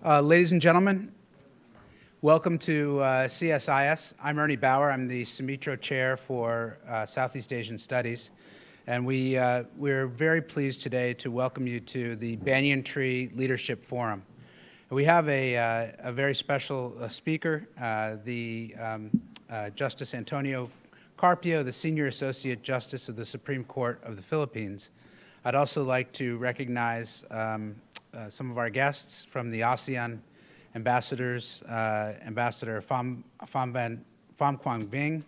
Ladies and gentlemen, welcome to CSIS. I'm Ernie Bauer. I'm the Sumitro Chair for Southeast Asian Studies. And we're very pleased today to welcome you to the Banyan Tree Leadership Forum. We have a very special speaker, Justice Antonio Carpio, the Senior Associate Justice of the Supreme Court of the Philippines. I'd also like to recognize some of our guests from the ASEAN ambassadors, Ambassador Pham Quang Vinh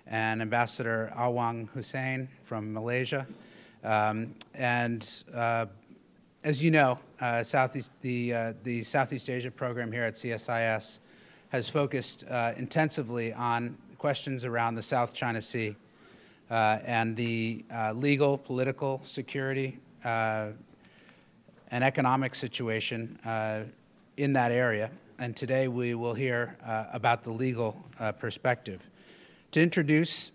and Ambassador Awang Hussein from Malaysia. As you know, the Southeast Asia program here at CSIS has focused intensively on questions around the South China Sea and the legal, political, security, and economic situation in that area. And today we will hear about the legal perspective. To introduce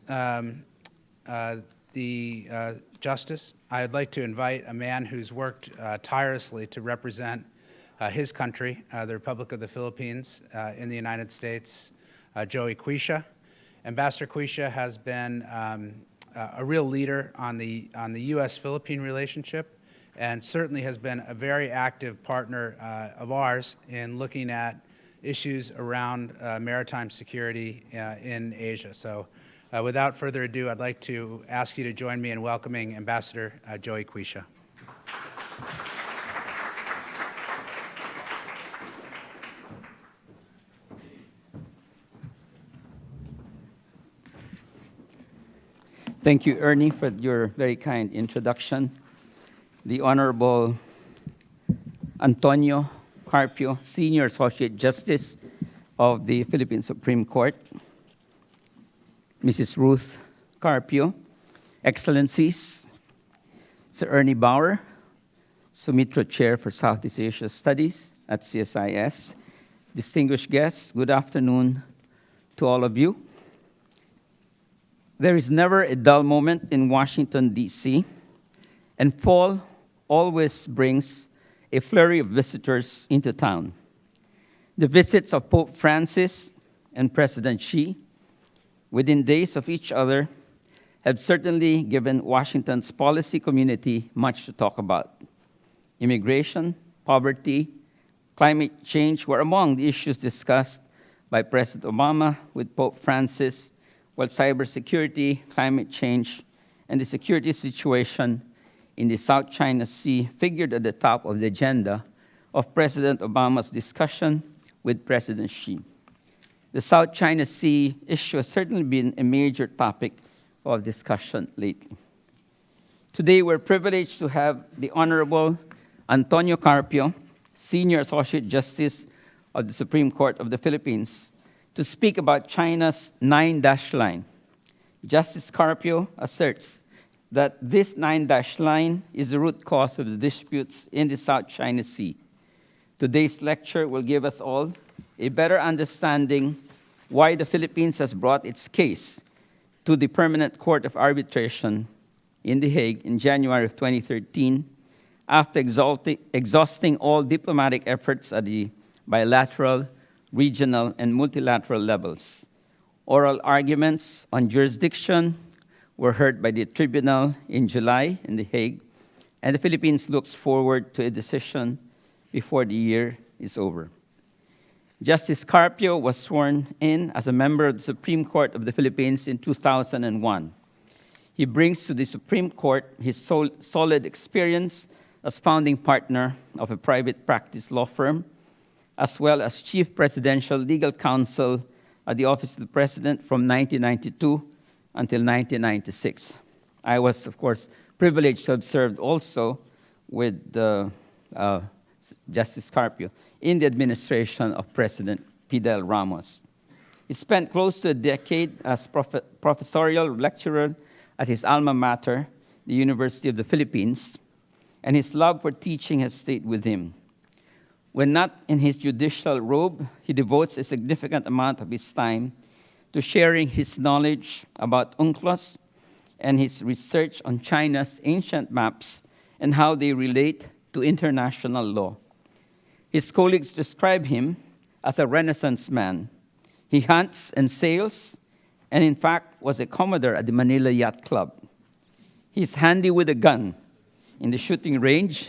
the Justice, I'd like to invite a man who's worked tirelessly to represent his country, the Republic of the Philippines, in the United States, Joey Quisha. Ambassador Quisha has been a real leader on the U.S.-Philippine relationship, and certainly has been a very active partner of ours in looking at issues around maritime security in Asia. So without further ado, I'd like to ask you to join me in welcoming Ambassador Joey Quisha. Thank you, Ernie, for your very kind introduction. The Honorable Antonio Carpio, Senior Associate Justice of the Philippine Supreme Court, Mrs. Ruth Carpio, Excellencies, Sir Ernie Bauer, Sumitro Chair for Southeast Asia Studies at CSIS, distinguished guests, good afternoon to all of you. There is never a dull moment in Washington, D.C., and fall always brings a flurry of visitors into town. The visits of Pope Francis and President Xi, within days of each other, have certainly given Washington's policy community much to talk about. Immigration, poverty, climate change were among the issues discussed by President Obama with Pope Francis, while cybersecurity, climate change, and the security situation in the South China Sea figured at the top of the agenda of President Obama's discussion with President Xi. The South China Sea issue has certainly been a major topic of discussion lately. Today, we're privileged to have the Honorable Antonio Carpio, Senior Associate Justice of the Supreme Court of the Philippines, to speak about China's 9-dash line. Justice Carpio asserts that this 9-dash line is the root cause of the disputes in the South China Sea. Today's lecture will give us all a better understanding why the Philippines has brought its case to the Permanent Court of Arbitration in The Hague in January of 2013, after exhausting all diplomatic efforts at the bilateral, regional, and multilateral levels. Oral arguments on jurisdiction were heard by the tribunal in July in The Hague, and the Philippines looks forward to a decision before the year is over. Justice Carpio was sworn in as a member of the Supreme Court of the Philippines in 2001. He brings to the Supreme Court his solid experience as founding partner of a private practice law firm, as well as Chief Presidential Legal Counsel at the Office of the President from 1992 until 1996. I was, of course, privileged to have served also with Justice Carpio in the administration of President Fidel Ramos. He spent close to a decade as professorial lecturer at his alma mater, the University of the Philippines, and his love for teaching has stayed with him. When not in his judicial robe, he devotes a significant amount of his time to sharing his knowledge about UNCLOS and his research on China's ancient maps and how they relate to international law. His colleagues describe him as a Renaissance man. He hunts and sails, and in fact was a commodore at the Manila Yacht Club. He's handy with a gun in the shooting range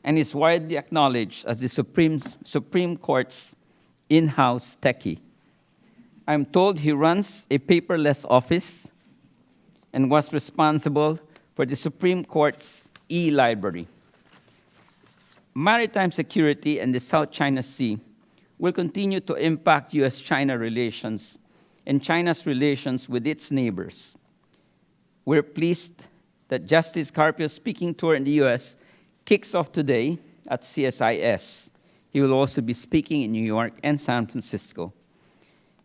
and is widely acknowledged as the Supreme Court's in-house techie. I'm told he runs a paperless office and was responsible for the Supreme Court's e-library. Maritime security in the South China Sea will continue to impact U.S.-China relations and China's relations with its neighbors. We're pleased that Justice Carpio's speaking tour in the U.S. kicks off today at CSIS. He will also be speaking in New York and San Francisco.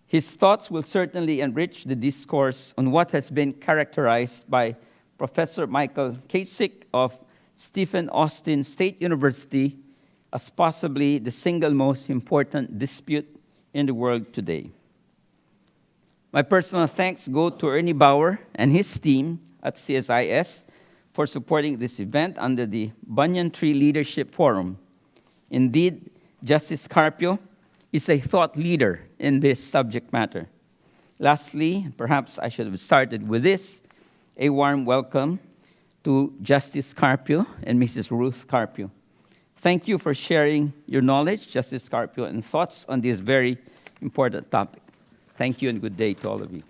His thoughts will certainly enrich the discourse on what has been characterized by Professor Michael Kasich of Stephen Austin State University as possibly the single most important dispute in the world today. My personal thanks go to Ernie Bauer and his team at CSIS for supporting this event under the Banyan Tree Leadership Forum. Indeed, Justice Carpio is a thought leader in this subject matter. Lastly, perhaps I should have started with this, a warm welcome to Justice Carpio and Mrs. Ruth Carpio. Thank you for sharing your knowledge, Justice Carpio, and thoughts on this very important topic. Thank you and good day to all of you.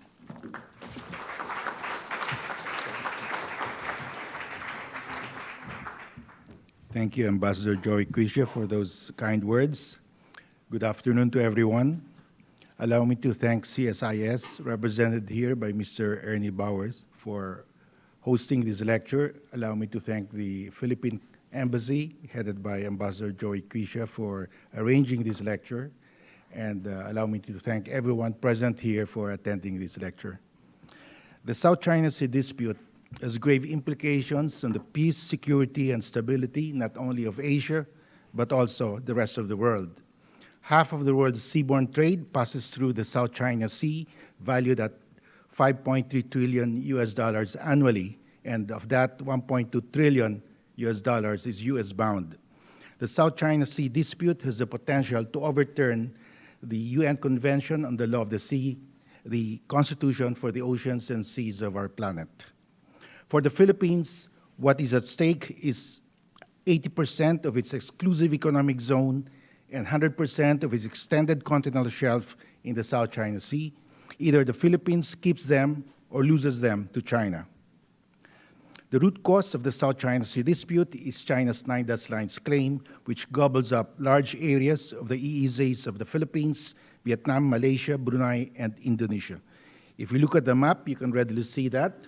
Thank you, Ambassador Joey Quisha, for those kind words. Good afternoon to everyone. Allow me to thank CSIS, represented here by Mr. Ernie Bowers, for hosting this lecture. Allow me to thank the Philippine Embassy, headed by Ambassador Joey Quisha, for arranging this lecture. And allow me to thank everyone present here for attending this lecture. The South China Sea dispute has grave implications on the peace, security, and stability, not only of Asia, but also the rest of the world. Half of the world's seaborne trade passes through the South China Sea, valued at $5.3 trillion US dollars annually, and of that, $1.2 trillion US dollars is US bound. The South China Sea dispute has the potential to overturn the UN Convention on the Law of the Sea, the Constitution for the Oceans and Seas of our planet. For the Philippines, what is at stake is 80% of its exclusive economic zone and 100% of its extended continental shelf in the South China Sea. Either the Philippines keeps them or loses them to China. The root cause of the South China Sea dispute is China's 9 dash lines claim, which gobbles up large areas of the EEZs of the Philippines, Vietnam, Malaysia, Brunei, and Indonesia. If you look at the map, you can readily see that.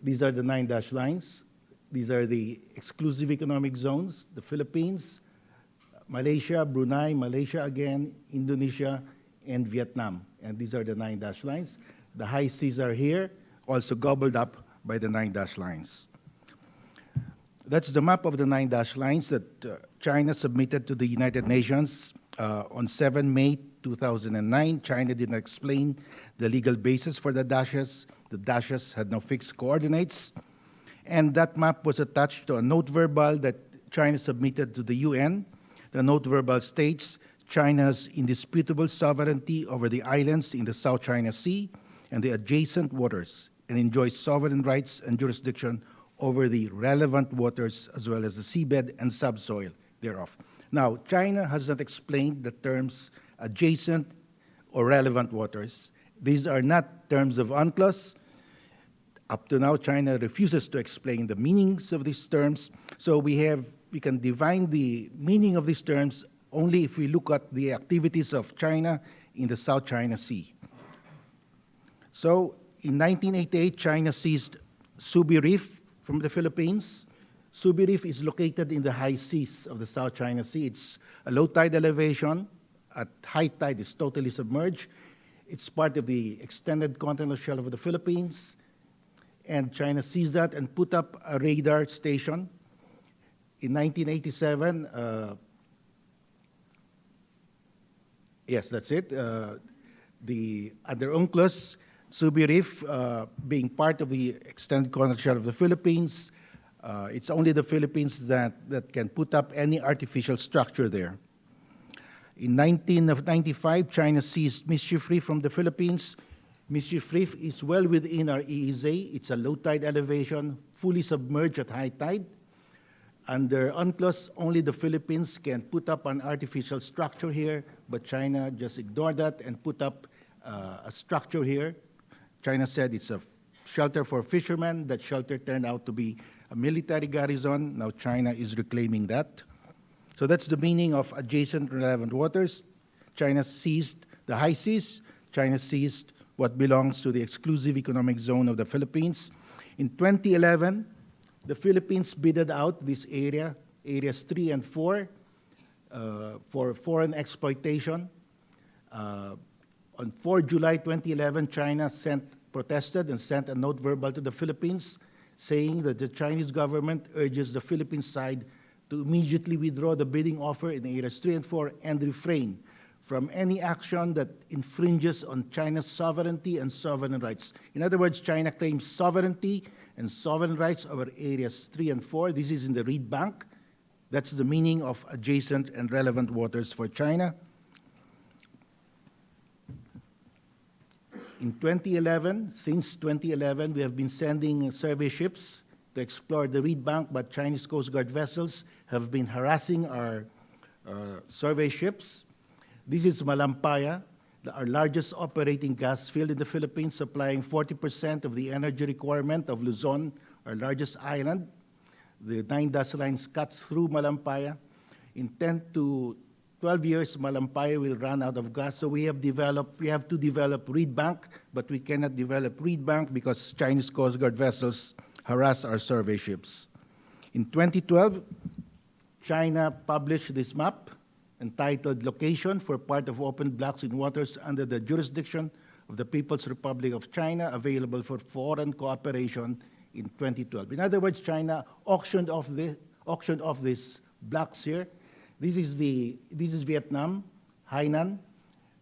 These are the 9 dash lines. These are the exclusive economic zones, the Philippines, Malaysia, Brunei, Malaysia again, Indonesia, and Vietnam. And these are the 9 dash lines. The high seas are here, also gobbled up by the 9 dash lines. That's the map of the 9 dash lines that China submitted to the United Nations on 7 May 2009. China did not explain the legal basis for the dashes. The dashes had no fixed coordinates. And that map was attached to a note verbal that China submitted to the UN. The note verbal states China's indisputable sovereignty over the islands in the South China Sea and the adjacent waters, and enjoys sovereign rights and jurisdiction over the relevant waters as well as the seabed and subsoil thereof. Now, China has not explained the terms adjacent or relevant waters. These are not terms of UNCLOS. Up to now, China refuses to explain the meanings of these terms. So we can divine the meaning of these terms only if we look at the activities of China in the South China Sea. So in 1988, China seized Subi Reef from the Philippines. Subi Reef is located in the high seas of the South China Sea. It's a low tide elevation. At high tide, it's totally submerged. It's part of the extended continental shelf of the Philippines. And China seized that and put up a radar station. In 1987, yes, that's it. Under UNCLOS, Subi Reef, being part of the extended continental shelf of the Philippines, It's only the Philippines that can put up any artificial structure there. In 1995, China seized Mischief Reef from the Philippines. Mischief Reef is well within our EEZ. It's a low tide elevation, fully submerged at high tide. Under UNCLOS, only the Philippines can put up an artificial structure here, but China just ignored that and put up a structure here. China said it's a shelter for fishermen. That shelter turned out to be a military garrison. Now China is reclaiming that. So that's the meaning of adjacent relevant waters. China seized the high seas. China seized what belongs to the exclusive economic zone of the Philippines. In 2011, the Philippines bidded out this area, areas 3 and 4, for foreign exploitation. On 4 July 2011, China protested and sent a note verbal to the Philippines saying that the Chinese government urges the Philippine side to immediately withdraw the bidding offer in areas 3 and 4 and refrain from any action that infringes on China's sovereignty and sovereign rights. In other words, China claims sovereignty and sovereign rights over areas 3 and 4. This is in the reed bank. That's the meaning of adjacent and relevant waters for China. In 2011, since 2011, we have been sending survey ships to explore the reed bank, but Chinese Coast Guard vessels have been harassing our survey ships. This is Malampaya, our largest operating gas field in the Philippines, supplying 40% of the energy requirement of Luzon, our largest island. The 9-dash lines cuts through Malampaya. In 10 to 12 years, Malampaya will run out of gas, so we have to develop reed bank, but we cannot develop reed bank because Chinese Coast Guard vessels harass our survey ships. In 2012, China published this map entitled Location for Part of Open Blocks in Waters Under the Jurisdiction of the People's Republic of China, available for foreign cooperation in 2012. In other words, China auctioned off these blocks here. This is Vietnam, Hainan.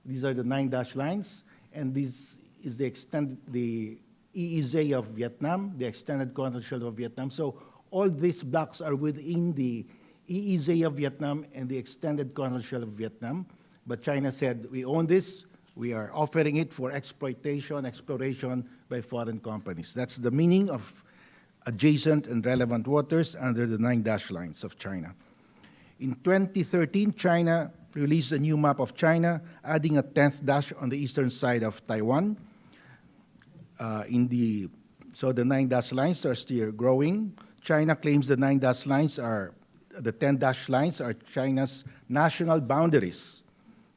These are the 9-dash lines, and this is the EEZ of Vietnam, the extended continental shelf of Vietnam. So all these blocks are within the EEZ of Vietnam and the extended continental shelf of Vietnam. But China said, we own this, we are offering it for exploitation, exploration by foreign companies. That's the meaning of adjacent and relevant waters under the 9-dash lines of China. In 2013, China released a new map of China, adding a 10th dash on the eastern side of Taiwan. So the 9-dash lines are still growing. China claims the 9-dash lines the 10-dash lines are China's national boundaries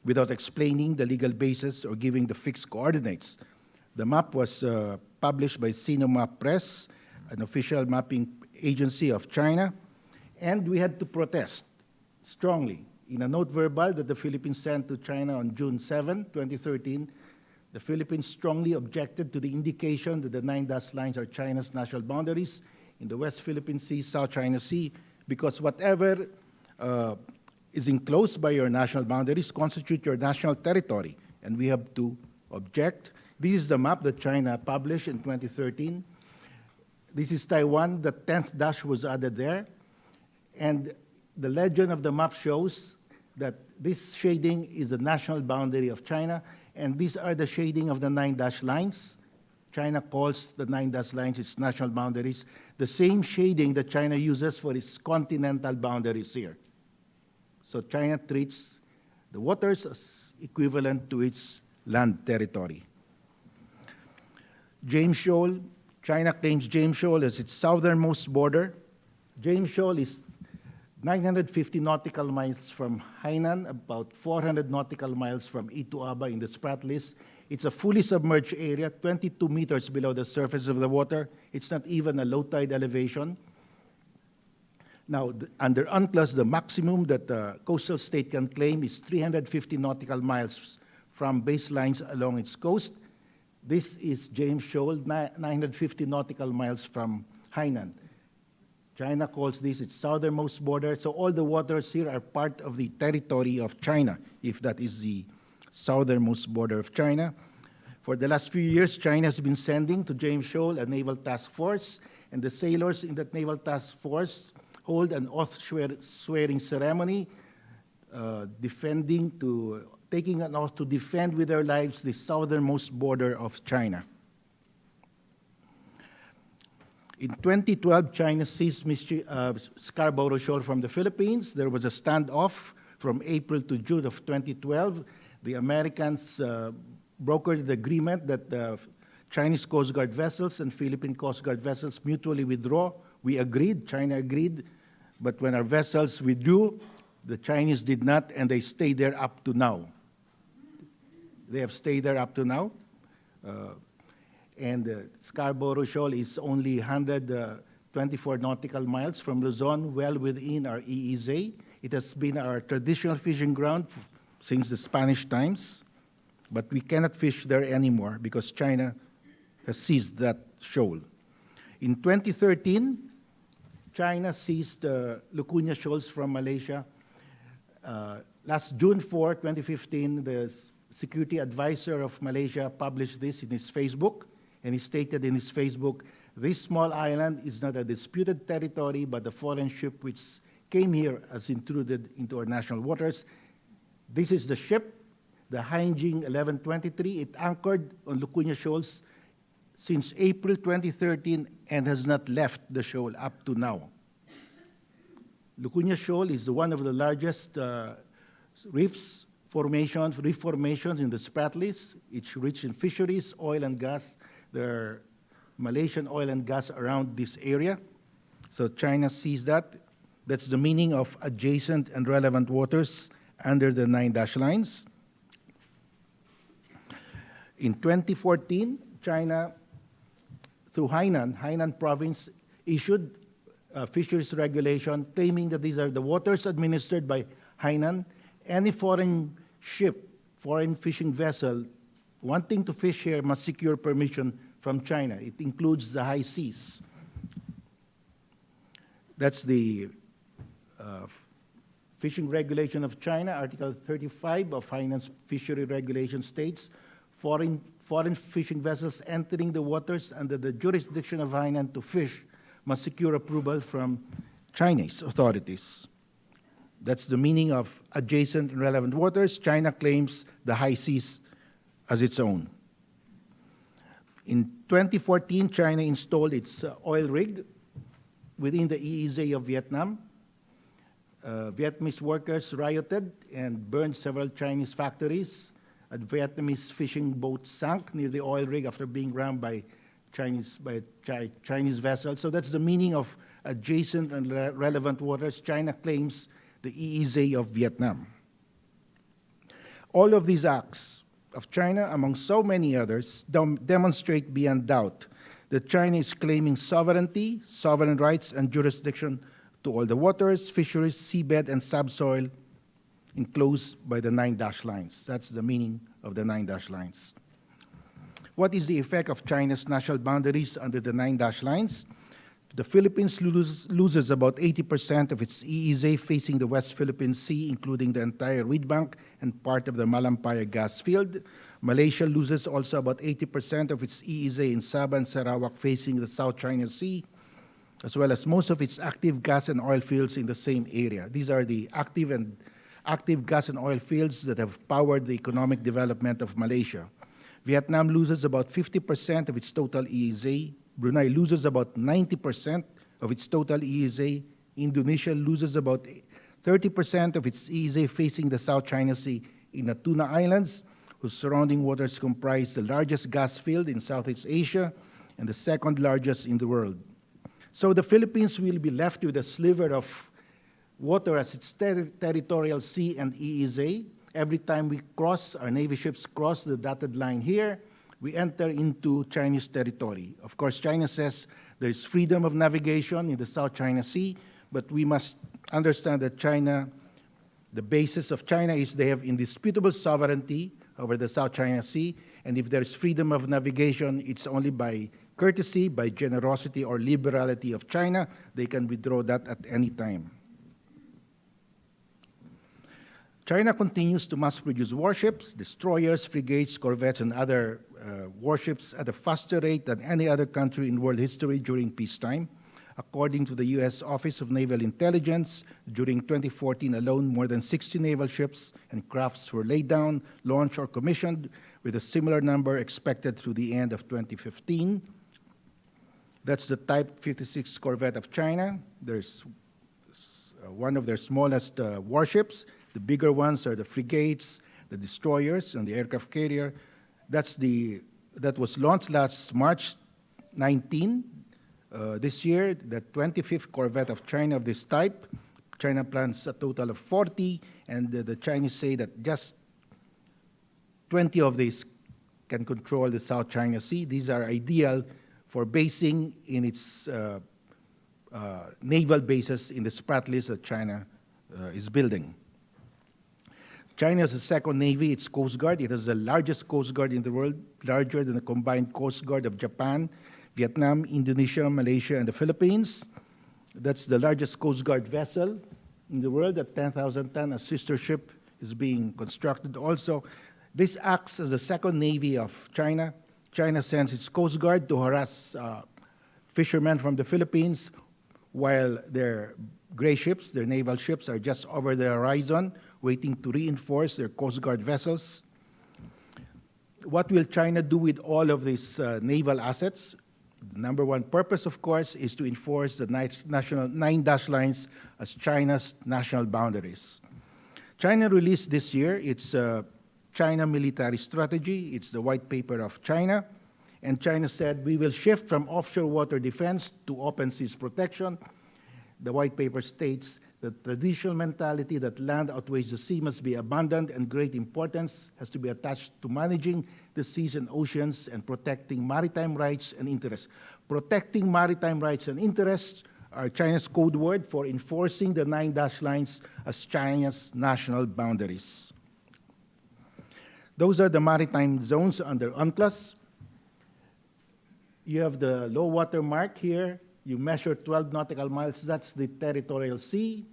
without explaining the legal basis or giving the fixed coordinates. The map was published by Sinomap Press, an official mapping agency of China, and we had to protest strongly. In a note verbal that the Philippines sent to China on June 7, 2013, the Philippines strongly objected to the indication that the 9-dash lines are China's national boundaries in the West Philippine Sea, South China Sea, because whatever is enclosed by your national boundaries constitute your national territory, and we have to object. This is the map that China published in 2013. This is Taiwan. The 10th dash was added there, and the legend of the map shows that this shading is the national boundary of China, and these are the shading of the 9-dash lines. China calls the 9-dash lines its national boundaries, the same shading that China uses for its continental boundaries here. So China treats the waters as equivalent to its land territory. James Shoal, China claims James Shoal as its southernmost border. James Shoal is 950 nautical miles from Hainan, about 400 nautical miles from Ituaba in the Spratlys. It's a fully submerged area, 22 meters below the surface of the water. It's not even a low tide elevation. Now, under UNCLOS, the maximum that the coastal state can claim is 350 nautical miles from baselines along its coast. This is James Shoal, 950 nautical miles from Hainan. China calls this its southernmost border, so all the waters here are part of the territory of China, if that is the southernmost border of China. For the last few years, China has been sending to James Shoal a naval task force, and the sailors in that naval task force hold an oath-swearing ceremony, taking an oath to defend with their lives the southernmost border of China. In 2012, China seized Scarborough Shoal from the Philippines. There was a standoff from April to June of 2012. The Americans brokered the agreement that the Chinese Coast Guard vessels and Philippine Coast Guard vessels mutually withdraw. We agreed, China agreed, but when our vessels withdrew, the Chinese did not, and they stayed there up to now. They have stayed there up to now. And Scarborough Shoal is only 124 nautical miles from Luzon, well within our EEZ. It has been our traditional fishing ground since the Spanish times, but we cannot fish there anymore because China has seized that shoal. In 2013, China seized Lucuña Shoals from Malaysia. Last June 4, 2015, the security advisor of Malaysia published this in his Facebook, and he stated in his Facebook, "This small island is not a disputed territory, but a foreign ship which came here as intruded into our national waters. This is the ship, the Hainan 1123. It anchored on Lucuña Shoals since April 2013 and has not left the shoal up to now." Lucuña Shoal is one of the largest reef formations in the Spratlys. It's rich in fisheries, oil and gas. There are Malaysian oil and gas around this area. So China sees that. That's the meaning of adjacent and relevant waters under the 9 dash lines. In 2014, China, through Hainan province, issued a fisheries regulation claiming that these are the waters administered by Hainan. Any foreign ship, foreign fishing vessel wanting to fish here must secure permission from China. It includes the high seas. That's the fishing regulation of China. Article 35 of Hainan's fishery regulation states, foreign fishing vessels entering the waters under the jurisdiction of Hainan to fish must secure approval from Chinese authorities. That's the meaning of adjacent and relevant waters. China claims the high seas as its own. In 2014, China installed its oil rig within the EEZ of Vietnam. Vietnamese workers rioted and burned several Chinese factories. A Vietnamese fishing boat sank near the oil rig after being rammed by Chinese vessels. So that's the meaning of adjacent and relevant waters. China claims the EEZ of Vietnam. All of these acts of China, among so many others, demonstrate beyond doubt that China is claiming sovereignty, sovereign rights, and jurisdiction to all the waters, fisheries, seabed, and subsoil enclosed by the 9 dash lines. That's the meaning of the 9 dash lines. What is the effect of China's national boundaries under the 9 dash lines? The Philippines loses about 80% of its EEZ facing the West Philippine Sea, including the entire Reed Bank and part of the Malampaya gas field. Malaysia loses also about 80% of its EEZ in Sabah and Sarawak facing the South China Sea, as well as most of its active gas and oil fields in the same area. These are the active gas and oil fields that have powered the economic development of Malaysia. Vietnam loses about 50% of its total EEZ. Brunei loses about 90% of its total EEZ. Indonesia loses about 30% of its EEZ facing the South China Sea in the Tuna Islands, whose surrounding waters comprise the largest gas field in Southeast Asia and the second largest in the world. So the Philippines will be left with a sliver of water as its territorial sea and EEZ. Every time we cross, our Navy ships cross the dotted line here, we enter into Chinese territory. Of course, China says there is freedom of navigation in the South China Sea, but we must understand that China, the basis of China is they have indisputable sovereignty over the South China Sea, and if there is freedom of navigation, it's only by courtesy, by generosity or liberality of China. They can withdraw that at any time. China continues to mass-produce warships, destroyers, frigates, corvettes, and other warships at a faster rate than any other country in world history during peacetime. According to the U.S. Office of Naval Intelligence, during 2014 alone, more than 60 naval ships and crafts were laid down, launched, or commissioned, with a similar number expected through the end of 2015. That's the Type 56 corvette of China. There's one of their smallest warships. The bigger ones are the frigates, the destroyers, and the aircraft carrier. That was launched last March 19. This year, the 25th corvette of China of this type. China plans a total of 40, and the Chinese say that just 20 of these can control the South China Sea. These are ideal for basing in its naval bases in the Spratlys that China is building. China has a second navy, its Coast Guard. It has the largest Coast Guard in the world, larger than the combined Coast Guard of Japan, Vietnam, Indonesia, Malaysia, and the Philippines. That's the largest Coast Guard vessel in the world at 10,000 tons. A sister ship is being constructed also. This acts as the second navy of China. China sends its Coast Guard to harass fishermen from the Philippines, while their gray ships, their naval ships, are just over the horizon, waiting to reinforce their Coast Guard vessels. What will China do with all of these naval assets? The number one purpose, of course, is to enforce the national 9 dash lines as China's national boundaries. China released this year its China military strategy. It's the white paper of China. And China said, we will shift from offshore water defense to open seas protection. The white paper states the traditional mentality that land outweighs the sea must be abandoned, and great importance has to be attached to managing the seas and oceans and protecting maritime rights and interests. Protecting maritime rights and interests are China's code word for enforcing the 9 dash lines as China's national boundaries. Those are the maritime zones under UNCLOS. You have the low water mark here. You measure 12 nautical miles, that's the territorial sea.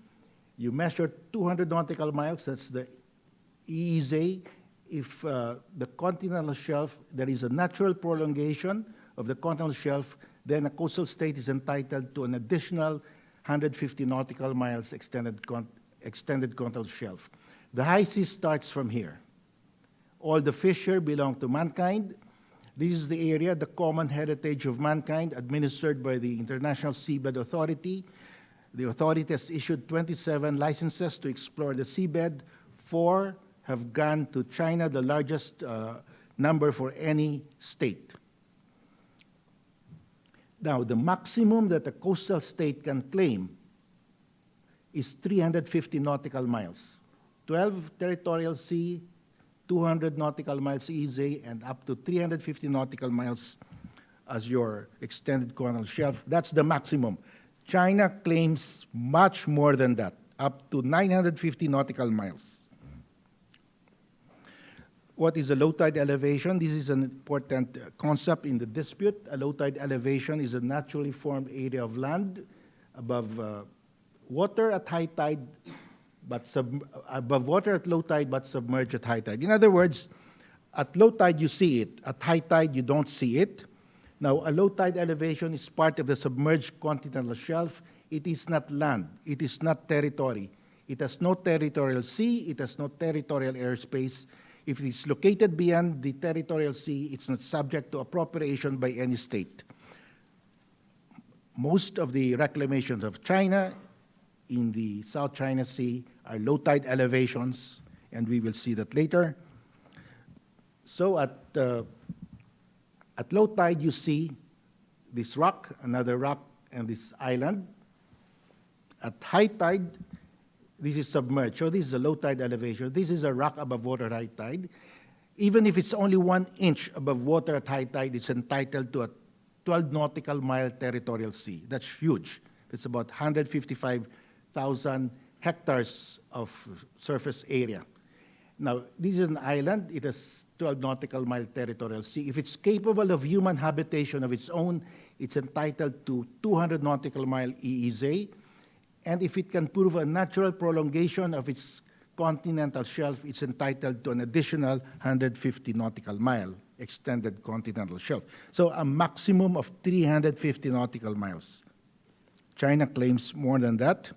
You measure 200 nautical miles, that's the EEZ. If the continental shelf, there is a natural prolongation of the continental shelf, then a coastal state is entitled to an additional 150 nautical miles extended continental shelf. The high sea starts from here. All the fish here belong to mankind. This is the area, the common heritage of mankind, administered by the International Seabed Authority. The authority has issued 27 licenses to explore the seabed. 4 have gone to China, the largest number for any state. Now, the maximum that a coastal state can claim is 350 nautical miles. 12 territorial sea, 200 nautical miles EEZ, and up to 350 nautical miles as your extended continental shelf. That's the maximum. China claims much more than that, up to 950 nautical miles. What is a low tide elevation? This is an important concept in the dispute. A low tide elevation is a naturally formed area of land above water at high tide, but above water at low tide, but submerged at high tide. In other words, at low tide you see it, at high tide you don't see it. Now, a low tide elevation is part of the submerged continental shelf. It is not land, it is not territory. It has no territorial sea, it has no territorial airspace. If it is located beyond the territorial sea, it's not subject to appropriation by any state. Most of the reclamations of China in the South China Sea are low tide elevations, and we will see that later. So at low tide, you see this rock, another rock, and this island. At high tide, this is submerged. So this is a low tide elevation. This is a rock above water at high tide. Even if it's only 1 inch above water at high tide, it's entitled to a 12 nautical mile territorial sea. That's huge. It's about 155,000 hectares of surface area. Now, this is an island. It has 12 nautical mile territorial sea. If it's capable of human habitation of its own, it's entitled to 200 nautical mile EEZ. And if it can prove a natural prolongation of its continental shelf, it's entitled to an additional 150 nautical mile extended continental shelf. So a maximum of 350 nautical miles. China claims more than that.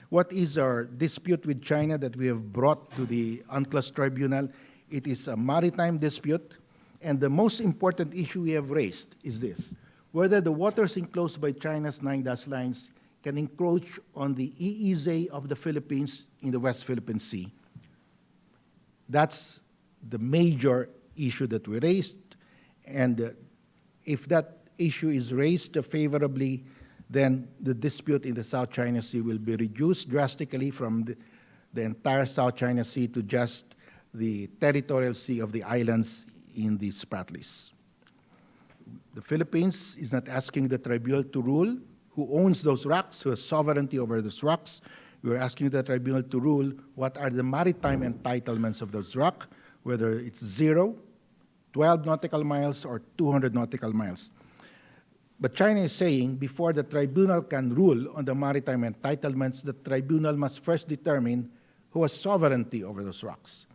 What is our dispute with China that we have brought to the UNCLOS tribunal? It is a maritime dispute, and the most important issue we have raised is this: whether the waters enclosed by China's 9-dash lines can encroach on the EEZ of the Philippines in the West Philippine Sea. That's the major issue that we raised, and if that issue is raised favorably, then the dispute in the South China Sea will be reduced drastically from the entire South China Sea to just the territorial sea of the islands in the Spratlys. The Philippines is not asking the tribunal to rule who owns those rocks, who has sovereignty over those rocks. We are asking the tribunal to rule what are the maritime entitlements of those rocks, whether it's 0, 12 nautical miles, or 200 nautical miles. But China is saying before the tribunal can rule on the maritime entitlements, the tribunal must first determine who has sovereignty over those rocks.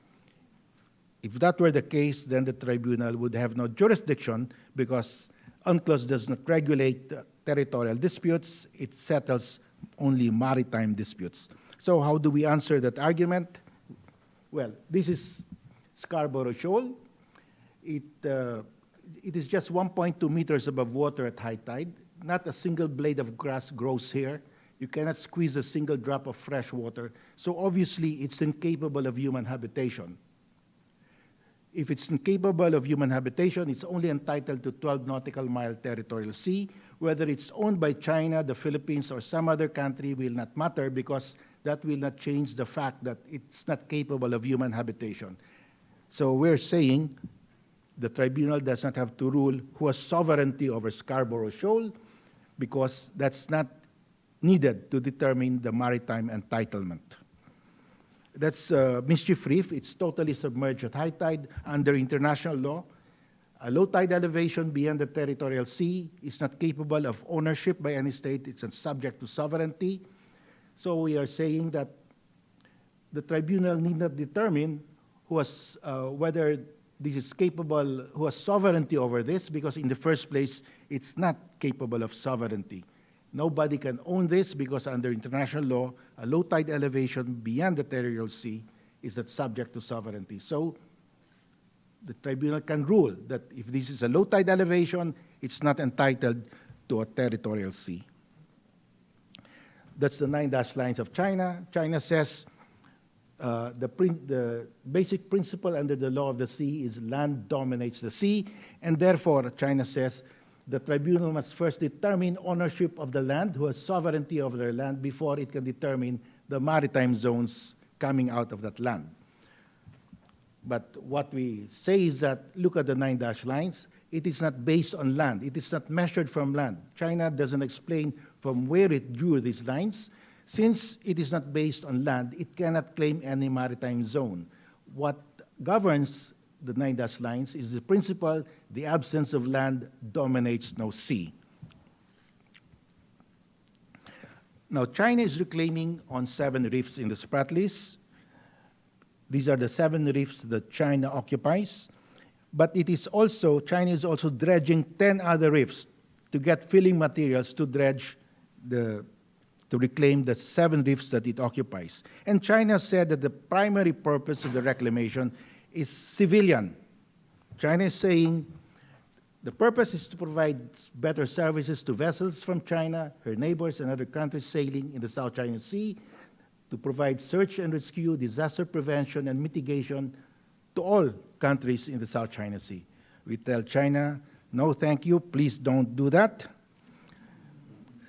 If that were the case, then the tribunal would have no jurisdiction because UNCLOS does not regulate territorial disputes, it settles only maritime disputes. So how do we answer that argument? Well, this is Scarborough Shoal. It is just 1.2 meters above water at high tide. Not a single blade of grass grows here. You cannot squeeze a single drop of fresh water. So obviously, it's incapable of human habitation. If it's incapable of human habitation, it's only entitled to 12 nautical mile territorial sea. Whether it's owned by China, the Philippines, or some other country will not matter because that will not change the fact that it's not capable of human habitation. So we're saying the tribunal does not have to rule who has sovereignty over Scarborough Shoal because that's not needed to determine the maritime entitlement. That's Mischief Reef. It's totally submerged at high tide under international law. A low tide elevation beyond the territorial sea is not capable of ownership by any state. It's subject to sovereignty. So we are saying that the tribunal need not determine who has, whether this is capable, who has sovereignty over this, because in the first place, it's not capable of sovereignty. Nobody can own this because under international law, a low tide elevation beyond the territorial sea is not subject to sovereignty. So the tribunal can rule that if this is a low tide elevation, it's not entitled to a territorial sea. That's the 9-dash lines of China. China says the basic principle under the law of the sea is land dominates the sea, and therefore China says the tribunal must first determine ownership of the land, who has sovereignty over their land, before it can determine the maritime zones coming out of that land. But what we say is that, look at the 9-dash lines, it is not based on land. It is not measured from land. China doesn't explain from where it drew these lines. Since it is not based on land, it cannot claim any maritime zone. What governs the 9-dash lines is the principle, the absence of land dominates no sea. Now, China is reclaiming on 7 reefs in the Spratlys. These are the 7 reefs that China occupies. But it is also, China is also dredging 10 other reefs to get filling materials to dredge to reclaim the 7 reefs that it occupies. And China said that the primary purpose of the reclamation is civilian. China is saying the purpose is to provide better services to vessels from China, her neighbors, and other countries sailing in the South China Sea, to provide search and rescue, disaster prevention, and mitigation to all countries in the South China Sea. We tell China, no, thank you, please don't do that.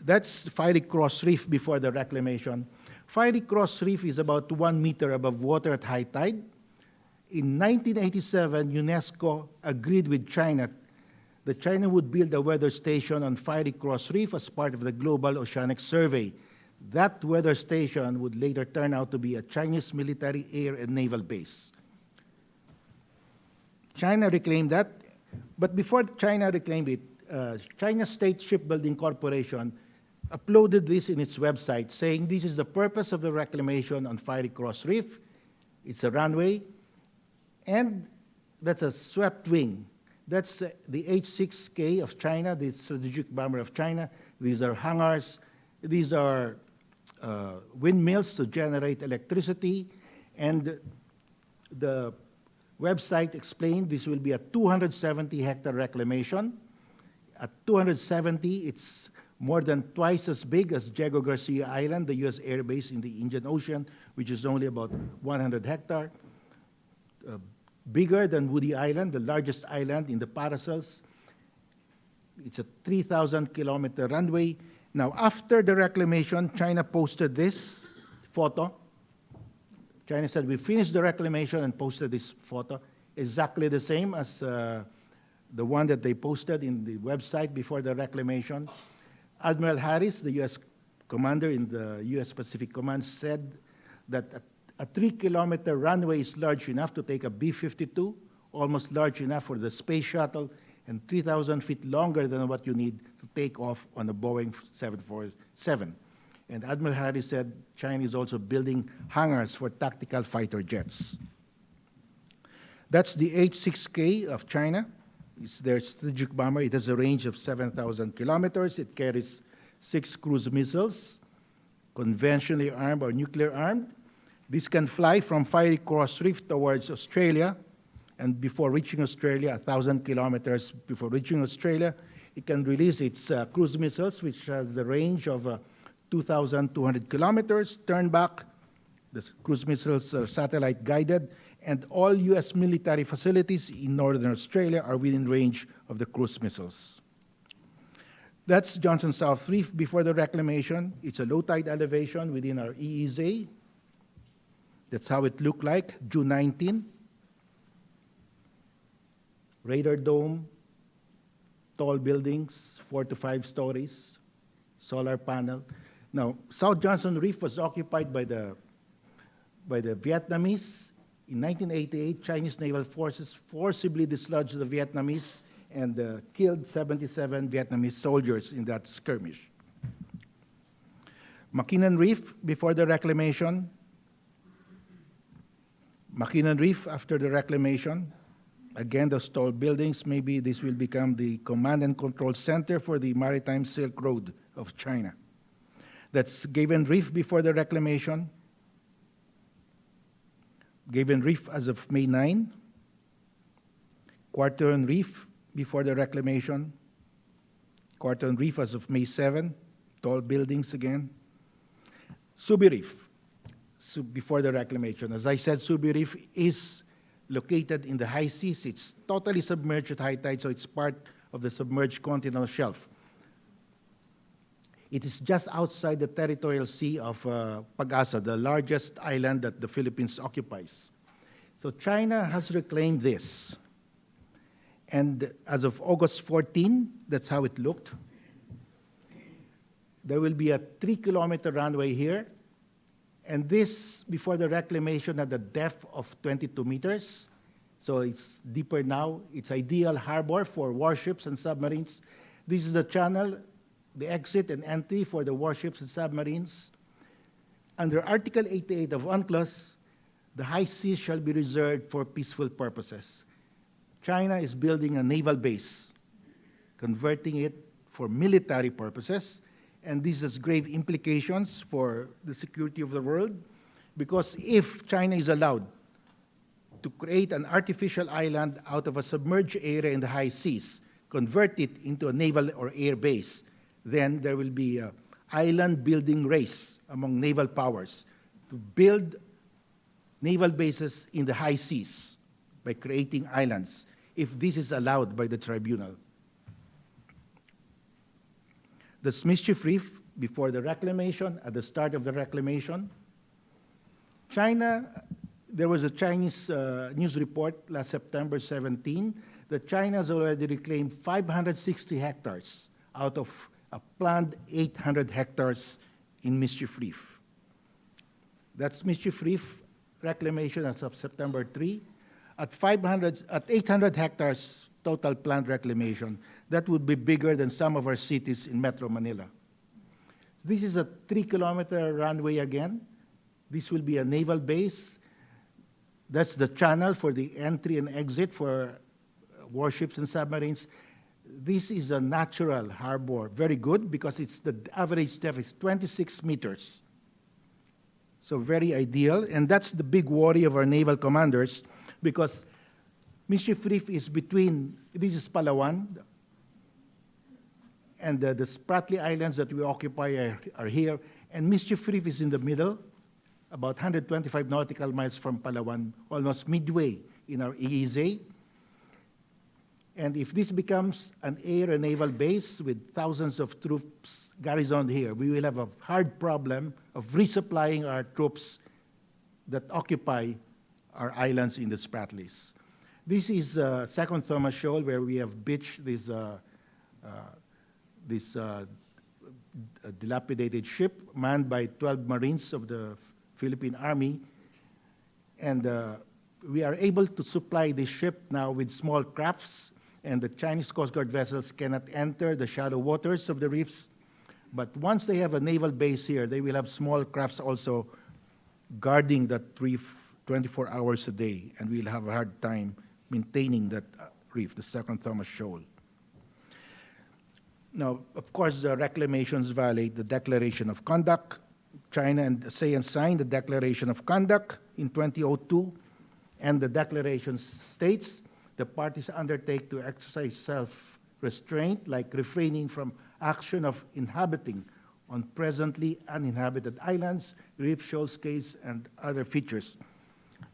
That's Fiery Cross Reef before the reclamation. Fiery Cross Reef is about 1 meter above water at high tide. In 1987, UNESCO agreed with China that China would build a weather station on Fiery Cross Reef as part of the Global Oceanic Survey. That weather station would later turn out to be a Chinese military air and naval base. China reclaimed that, but before China reclaimed it, China State Shipbuilding Corporation uploaded this in its website saying this is the purpose of the reclamation on Fiery Cross Reef. It's a runway, and that's a swept wing. That's the H-6K of China, the strategic bomber of China. These are hangars. These are windmills to generate electricity. And the website explained this will be a 270-hectare reclamation. At 270, it's more than twice as big as Diego Garcia Island, the U.S. air base in the Indian Ocean, which is only about 100 hectares. Bigger than Woody Island, the largest island in the Paracels. It's a 3,000-kilometer runway. Now, after the reclamation, China posted this photo. China said, we finished the reclamation and posted this photo, exactly the same as the one that they posted in the website before the reclamation. Admiral Harris, the U.S. commander in the U.S. Pacific Command, said that a 3-kilometer runway is large enough to take a B-52, almost large enough for the space shuttle, and 3,000 feet longer than what you need to take off on a Boeing 747. And Admiral Harris said China is also building hangars for tactical fighter jets. That's the H-6K of China. It's their strategic bomber. It has a range of 7,000 kilometers. It carries 6 cruise missiles, conventionally armed or nuclear armed. This can fly from Fiery Cross Reef towards Australia, and before reaching Australia, 1,000 kilometers before reaching Australia, it can release its cruise missiles, which has the range of 2,200 kilometers, turn back. The cruise missiles are satellite guided, and all U.S. military facilities in northern Australia are within range of the cruise missiles. That's Johnson South Reef before the reclamation. It's a low tide elevation within our EEZ. That's how it looked like, June 19. Radar dome, tall buildings, 4 to 5 stories, solar panel. Now, South Johnson Reef was occupied by the Vietnamese. In 1988, Chinese naval forces forcibly dislodged the Vietnamese and killed 77 Vietnamese soldiers in that skirmish. McKinnon Reef before the reclamation. McKinnon Reef after the reclamation. Again, those tall buildings, maybe this will become the command and control center for the maritime Silk Road of China. That's Gaven Reef before the reclamation. Gaven Reef as of May 9. Quartern Reef before the reclamation. Quartern Reef as of May 7. Tall buildings again. Subi Reef before the reclamation. As I said, Subi Reef is located in the high seas. It's totally submerged at high tide, so it's part of the submerged continental shelf. It is just outside the territorial sea of Pag-asa, the largest island that the Philippines occupies. So China has reclaimed this. And as of August 14, that's how it looked. There will be a 3-kilometer runway here. And this, before the reclamation, had a depth of 22 meters. So it's deeper now. It's ideal harbor for warships and submarines. This is the channel, the exit and entry for the warships and submarines. Under Article 88 of UNCLOS, the high seas shall be reserved for peaceful purposes. China is building a naval base, converting it for military purposes, and this has grave implications for the security of the world, because if China is allowed to create an artificial island out of a submerged area in the high seas, convert it into a naval or air base, then there will be an island building race among naval powers to build naval bases in the high seas by creating islands, if this is allowed by the tribunal. The Mischief Reef before the reclamation, at the start of the reclamation. China, there was a Chinese news report last September 17 that China has already reclaimed 560 hectares out of a planned 800 hectares in Mischief Reef. That's Mischief Reef reclamation as of September 3. At 800 hectares total planned reclamation, that would be bigger than some of our cities in Metro Manila. This is a 3-kilometer runway again. This will be a naval base. That's the channel for the entry and exit for warships and submarines. This is a natural harbor, very good, because it's the average depth is 26 meters. So very ideal, and that's the big worry of our naval commanders, because Mischief Reef is between, this is Palawan, and the Spratlys Islands that we occupy are here, and Mischief Reef is in the middle, about 125 nautical miles from Palawan, almost midway in our EEZ. And if this becomes an air and naval base with thousands of troops garrisoned here, we will have a hard problem of resupplying our troops that occupy our islands in the Spratlys. This is Second Thomas Shoal, where we have beached this dilapidated ship manned by 12 Marines of the Philippine Army. And we are able to supply this ship now with small crafts, and the Chinese Coast Guard vessels cannot enter the shallow waters of the reefs. But once they have a naval base here, they will have small crafts also guarding that reef 24 hours a day, and we'll have a hard time maintaining that reef, the Second Thomas Shoal. Now, of course, the reclamations violate the Declaration of Conduct. China and ASEAN signed the Declaration of Conduct in 2002, and the declaration states the parties undertake to exercise self-restraint, like refraining from action of inhabiting on presently uninhabited islands, reef, shoals, cays, and other features.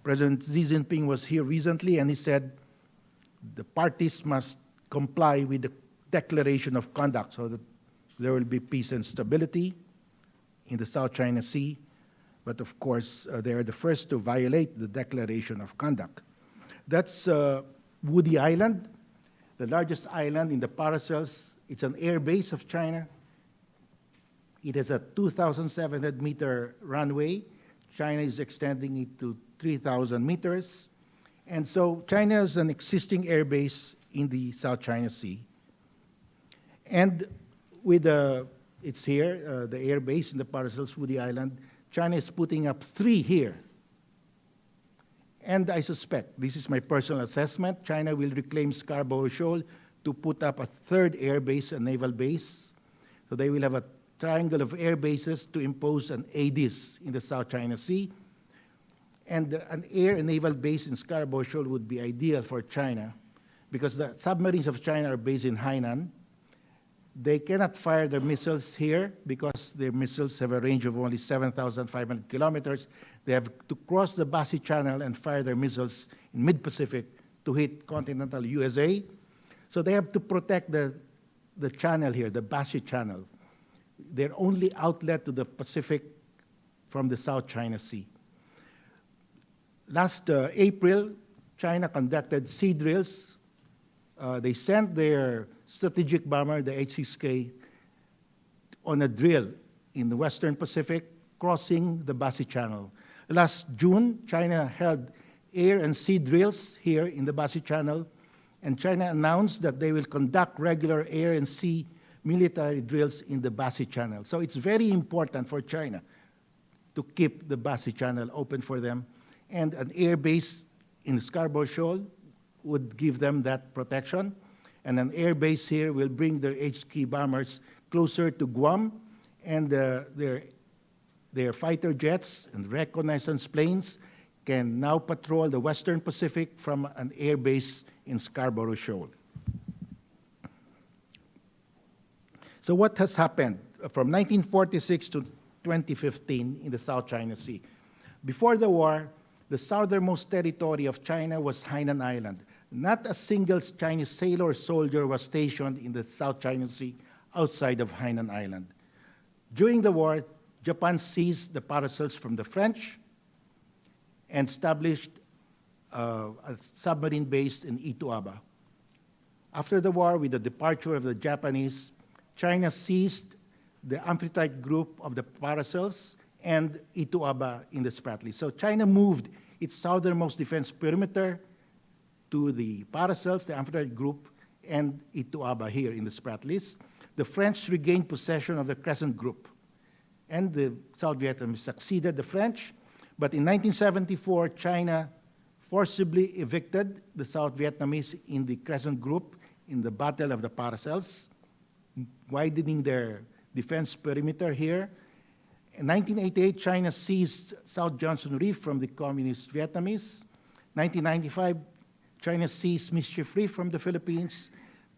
President Xi Jinping was here recently, and he said the parties must comply with the Declaration of Conduct so that there will be peace and stability in the South China Sea. But of course, they are the first to violate the Declaration of Conduct. That's Woody Island, the largest island in the Paracels. It's an air base of China. It has a 2,700-meter runway. China is extending it to 3,000 meters. And so China has an existing air base in the South China Sea. And with it's here, the air base in the Paracels, Woody Island, China is putting up 3 here. And I suspect, this is my personal assessment, China will reclaim Scarborough Shoal to put up a 3rd air base, a naval base. So they will have a triangle of air bases to impose an ADIS in the South China Sea. And an air and naval base in Scarborough Shoal would be ideal for China because the submarines of China are based in Hainan. They cannot fire their missiles here because their missiles have a range of only 7,500 kilometers. They have to cross the Bassi Channel and fire their missiles in mid-Pacific to hit continental USA. So they have to protect the channel here, the Bassi Channel, their only outlet to the Pacific from the South China Sea. Last April, China conducted sea drills. They sent their strategic bomber, the H-6K, on a drill in the Western Pacific, crossing the Bassi Channel. Last June, China held air and sea drills here in the Bassi Channel, and China announced that they will conduct regular air and sea military drills in the Bassi Channel. So it's very important for China to keep the Bassi Channel open for them, and an air base in Scarborough Shoal would give them that protection. And an air base here will bring their H-K bombers closer to Guam, and their fighter jets and reconnaissance planes can now patrol the Western Pacific from an air base in Scarborough Shoal. So what has happened from 1946 to 2015 in the South China Sea? Before the war, the southernmost territory of China was Hainan Island. Not a single Chinese sailor or soldier was stationed in the South China Sea outside of Hainan Island. During the war, Japan seized the Paracels from the French and established a submarine base in Ituaba. After the war, with the departure of the Japanese, China seized the Amphitrite group of the Paracels and Ituaba in the Spratlys. So China moved its southernmost defense perimeter to the Paracels, the Amphitrite group, and Ituaba here in the Spratlys. The French regained possession of the Crescent group, and the South Vietnamese succeeded the French. But in 1974, China forcibly evicted the South Vietnamese in the Crescent Group in the Battle of the Paracels, widening their defense perimeter here. In 1988, China seized South Johnson Reef from the Communist Vietnamese. 1995, China seized Mischief Reef from the Philippines.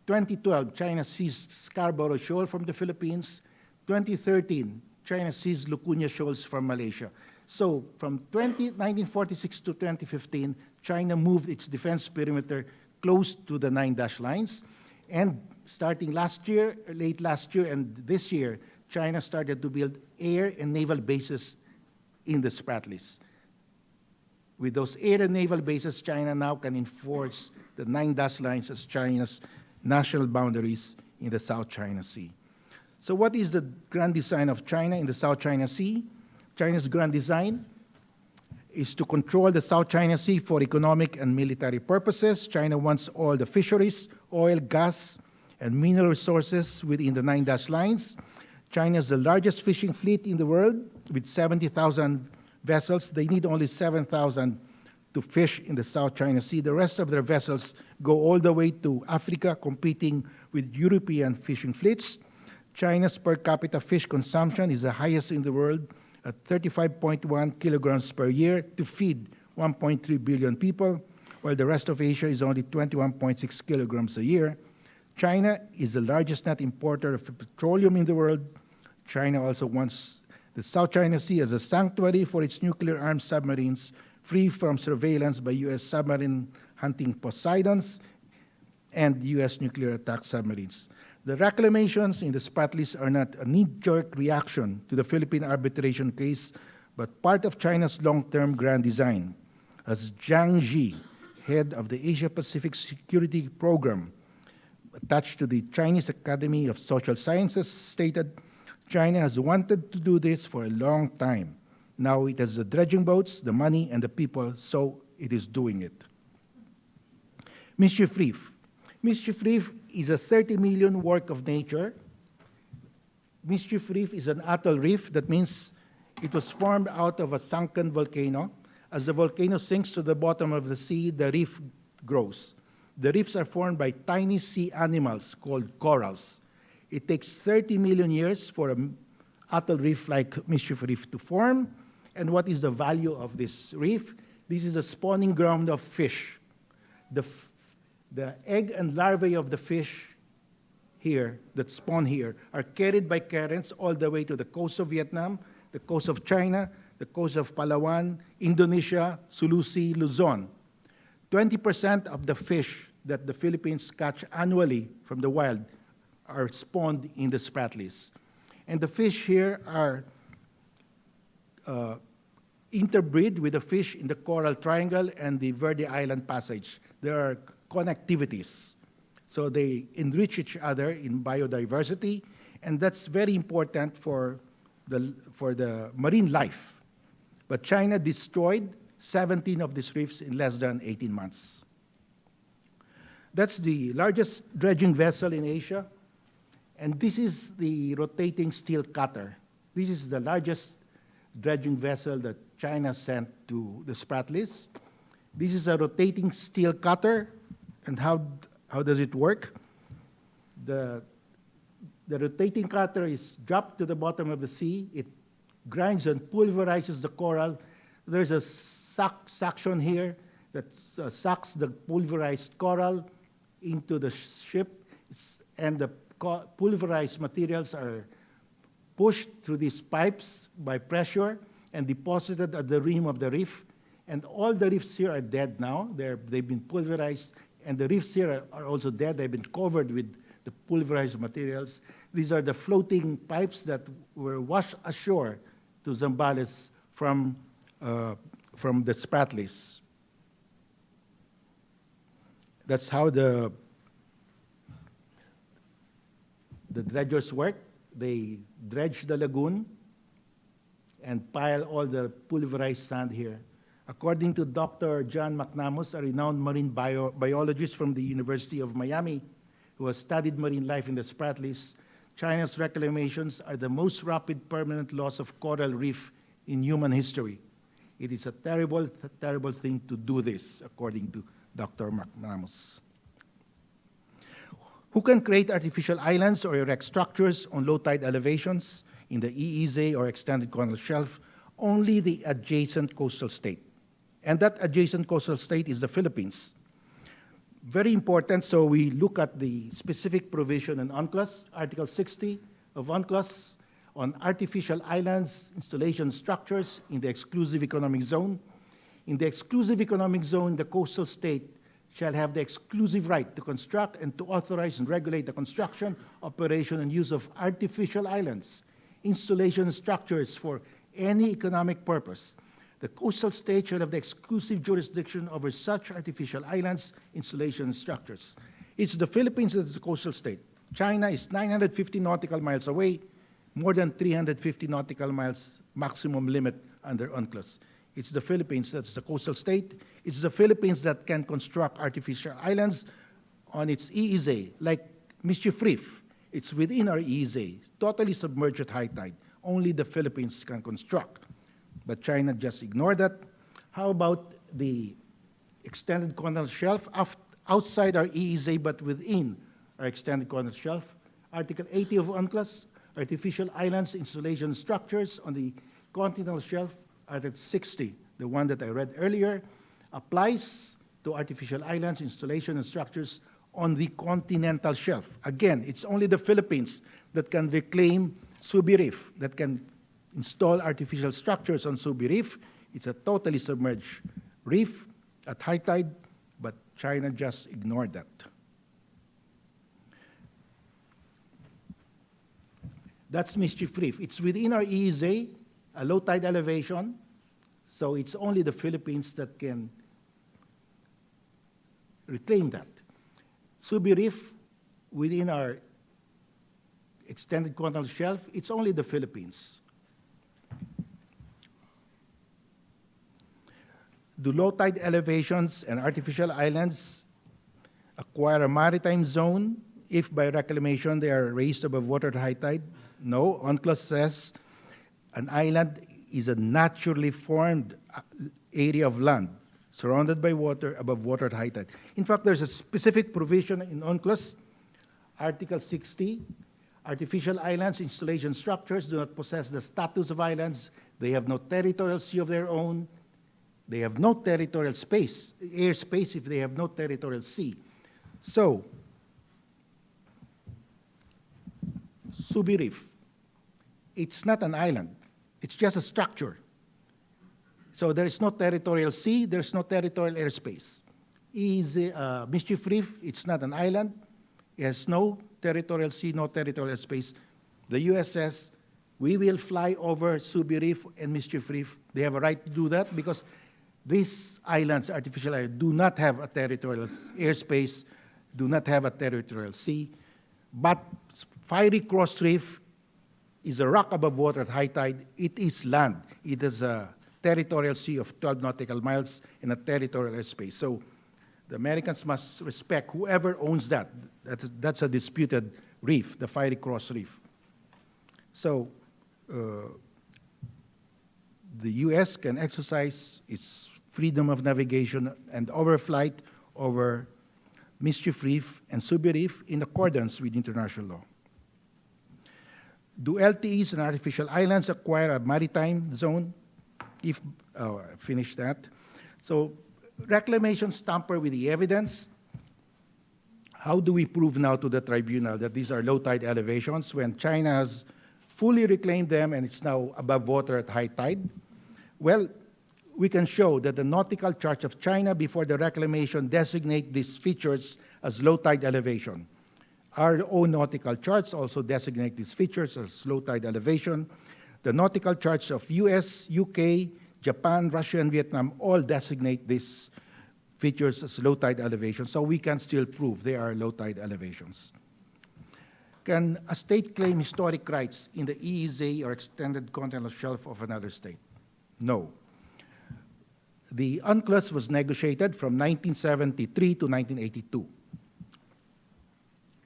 2012, China seized Scarborough Shoal from the Philippines. 2013, China seized Lucuña Shoals from Malaysia. So from 1946 to 2015, China moved its defense perimeter close to the 9-dash lines. And starting last year, late last year and this year, China started to build air and naval bases in the Spratlys. With those air and naval bases, China now can enforce the 9-dash lines as China's national boundaries in the South China Sea. So what is the grand design of China in the South China Sea? China's grand design is to control the South China Sea for economic and military purposes. China wants all the fisheries, oil, gas, and mineral resources within the 9-dash lines. China is the largest fishing fleet in the world with 70,000 vessels. They need only 7,000 to fish in the South China Sea. The rest of their vessels go all the way to Africa, competing with European fishing fleets. China's per capita fish consumption is the highest in the world at 35.1 kilograms per year to feed 1.3 billion people, while the rest of Asia is only 21.6 kilograms a year. China is the largest net importer of petroleum in the world. China also wants the South China Sea as a sanctuary for its nuclear-armed submarines, free from surveillance by U.S. submarine hunting Poseidons and U.S. nuclear attack submarines. The reclamations in the Spratlys are not a knee-jerk reaction to the Philippine arbitration case, but part of China's long-term grand design. As Zhang Ji, head of the Asia-Pacific Security Program, attached to the Chinese Academy of Social Sciences, stated, China has wanted to do this for a long time. Now it has the dredging boats, the money, and the people, so it is doing it. Mischief Reef. Mischief Reef is a 30 million work of nature. Mischief Reef is an atoll reef. That means it was formed out of a sunken volcano. As the volcano sinks to the bottom of the sea, the reef grows. The reefs are formed by tiny sea animals called corals. It takes 30 million years for an atoll reef like Mischief Reef to form. And what is the value of this reef? This is a spawning ground of fish. The egg and larvae of the fish here, that spawn here, are carried by currents all the way to the coast of Vietnam, the coast of China, the coast of Palawan, Indonesia, Sulu Sea, Luzon. 20% of the fish that the Philippines catch annually from the wild are spawned in the Spratlys. And the fish here are interbreed with the fish in the Coral Triangle and the Verde Island Passage. There are connectivities. So they enrich each other in biodiversity, and that's very important for the marine life. But China destroyed 17 of these reefs in less than 18 months. That's the largest dredging vessel in Asia, and this is the rotating steel cutter. This is the largest dredging vessel that China sent to the Spratlys. This is a rotating steel cutter, and how does it work? The rotating cutter is dropped to the bottom of the sea. It grinds and pulverizes the coral. There's a suction here that sucks the pulverized coral into the ship, and the pulverized materials are pushed through these pipes by pressure and deposited at the rim of the reef. And all the reefs here are dead now. They've been pulverized, and the reefs here are also dead. They've been covered with the pulverized materials. These are the floating pipes that were washed ashore to Zambales from the Spratlys. That's how the dredgers work. They dredge the lagoon and pile all the pulverized sand here. According to Dr. John McNamara, a renowned marine biologist from the University of Miami, who has studied marine life in the Spratlys, China's reclamations are the most rapid permanent loss of coral reef in human history. It is a terrible, terrible thing to do this, according to Dr. McManus. Who can create artificial islands or erect structures on low tide elevations in the EEZ or extended continental shelf? Only the adjacent coastal state. And that adjacent coastal state is the Philippines. Very important, so we look at the specific provision in UNCLOS, Article 60 of UNCLOS, on artificial islands, installation structures in the exclusive economic zone. In the exclusive economic zone, the coastal state shall have the exclusive right to construct and to authorize and regulate the construction, operation, and use of artificial islands, installation structures for any economic purpose. The coastal state shall have the exclusive jurisdiction over such artificial islands, installation structures. It's the Philippines that is the coastal state. China is 950 nautical miles away, more than 350 nautical miles maximum limit under UNCLOS. It's the Philippines that's the coastal state. It's the Philippines that can construct artificial islands on its EEZ, like Mischief Reef. It's within our EEZ, totally submerged at high tide. Only the Philippines can construct. But China just ignored that. How about the extended continental shelf outside our EEZ but within our extended continental shelf? Article 80 of UNCLOS, artificial islands, installation structures on the continental shelf. Article 60, the one that I read earlier, applies to artificial islands, installation, and structures on the continental shelf. Again, it's only the Philippines that can reclaim Subi Reef, that can install artificial structures on Subi Reef. It's a totally submerged reef at high tide, but China just ignored that. That's Mischief Reef. It's within our EEZ, a low tide elevation, so it's only the Philippines that can reclaim that. Subi Reef, within our extended continental shelf, it's only the Philippines. Do low tide elevations and artificial islands acquire a maritime zone if by reclamation they are raised above water at high tide? No. UNCLOS says an island is a naturally formed area of land surrounded by water above water at high tide. In fact, there's a specific provision in UNCLOS, Article 60. Artificial islands, installation structures do not possess the status of islands. They have no territorial sea of their own. They have no territorial space, airspace, if they have no territorial sea. So, Subi Reef, it's not an island. It's just a structure. So there is no territorial sea, there's no territorial airspace. Mischief Reef, it's not an island. It has no territorial sea, no territorial space. The US says, we will fly over Subi Reef and Mischief Reef. They have a right to do that because these islands, artificial islands, do not have a territorial airspace, do not have a territorial sea. But Fiery Cross Reef is a rock above water at high tide. It is land. It is a territorial sea of 12 nautical miles and a territorial airspace. So the Americans must respect whoever owns that. That's a disputed reef, the Fiery Cross Reef. So the US can exercise its freedom of navigation and overflight over Mischief Reef and Subi Reef in accordance with international law. Do LTEs and artificial islands acquire a maritime zone? Finish that. So reclamations tamper with the evidence. How do we prove now to the tribunal that these are low tide elevations when China has fully reclaimed them and it's now above water at high tide? Well, we can show that the nautical charts of China before the reclamation designate these features as low tide elevation. Our own nautical charts also designate these features as low tide elevation. The nautical charts of US, UK, Japan, Russia, and Vietnam all designate these features as low tide elevation, so we can still prove they are low tide elevations. Can a state claim historic rights in the EEZ or extended continental shelf of another state? No. The UNCLOS was negotiated from 1973 to 1982.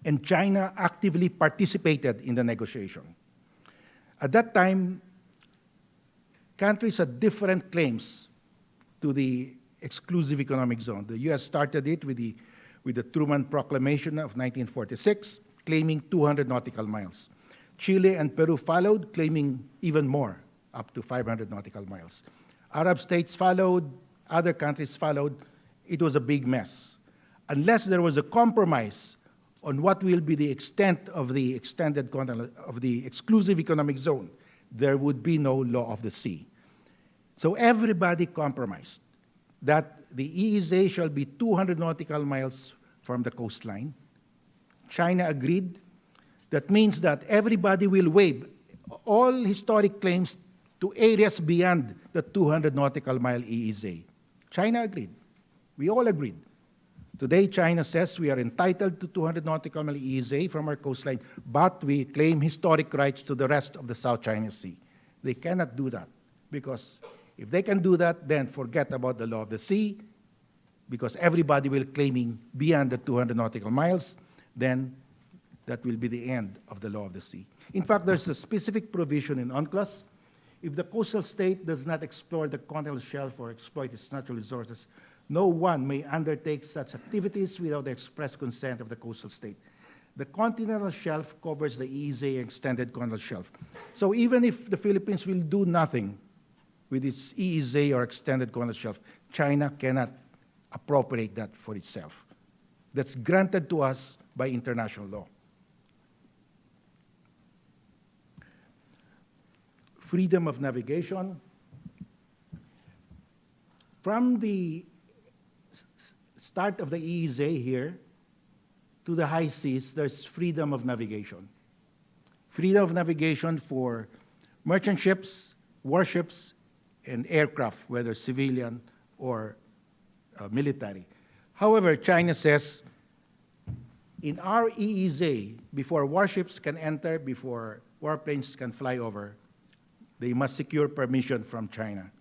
And China actively participated in the negotiation. At that time, countries had different claims to the exclusive economic zone. The US started it with the Truman Proclamation of 1946, claiming 200 nautical miles. Chile and Peru followed, claiming even more, up to 500 nautical miles. Arab states followed, other countries followed. It was a big mess. Unless there was a compromise on what will be the extent of the of the exclusive economic zone, there would be no law of the sea. So everybody compromised that the EEZ shall be 200 nautical miles from the coastline. China agreed. That means that everybody will waive all historic claims to areas beyond the 200 nautical mile EEZ. China agreed. We all agreed. Today, China says we are entitled to 200 nautical mile EEZ from our coastline, but we claim historic rights to the rest of the South China Sea. They cannot do that, because if they can do that, then forget about the law of the sea, because everybody will claiming beyond the 200 nautical miles, then that will be the end of the law of the sea. In fact, there's a specific provision in UNCLOS. If the coastal state does not explore the continental shelf or exploit its natural resources, no one may undertake such activities without the express consent of the coastal state. The continental shelf covers the EEZ extended continental shelf. So even if the Philippines will do nothing with its EEZ or extended continental shelf, China cannot appropriate that for itself. That's granted to us by international law. Freedom of navigation. From the start of the EEZ here to the high seas, there's freedom of navigation. Freedom of navigation for merchant ships, warships, and aircraft, whether civilian or military. However, China says, in our EEZ, before warships can enter, before warplanes can fly over, they must secure permission from China.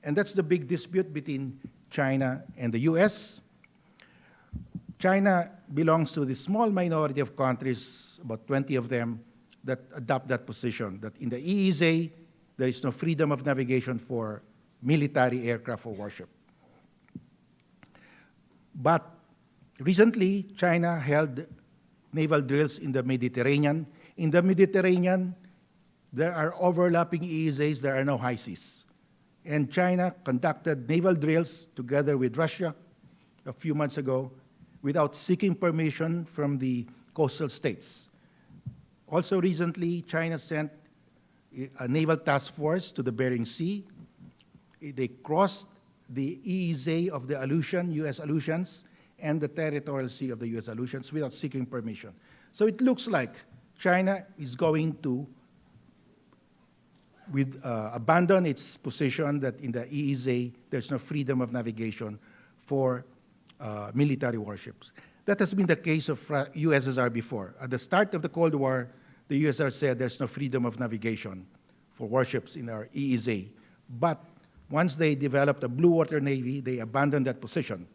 And that's the big dispute between China and the US. China belongs to the small minority of countries, about 20 of them, that adopt that position, that in the EEZ, there is no freedom of navigation for military aircraft or warship. But recently, China held naval drills in the Mediterranean. In the Mediterranean, there are overlapping EEZs, there are no high seas. And China conducted naval drills together with Russia a few months ago without seeking permission from the coastal states. Also recently, China sent a naval task force to the Bering Sea. They crossed the EEZ of the Aleutian, US Aleutians, and the territorial sea of the US Aleutians without seeking permission. So it looks like China is going to abandon its position that in the EEZ there's no freedom of navigation for military warships. That has been the case of USSR before. At the start of the Cold War, the USSR said there's no freedom of navigation for warships in our EEZ. But once they developed a blue water navy, they abandoned that position,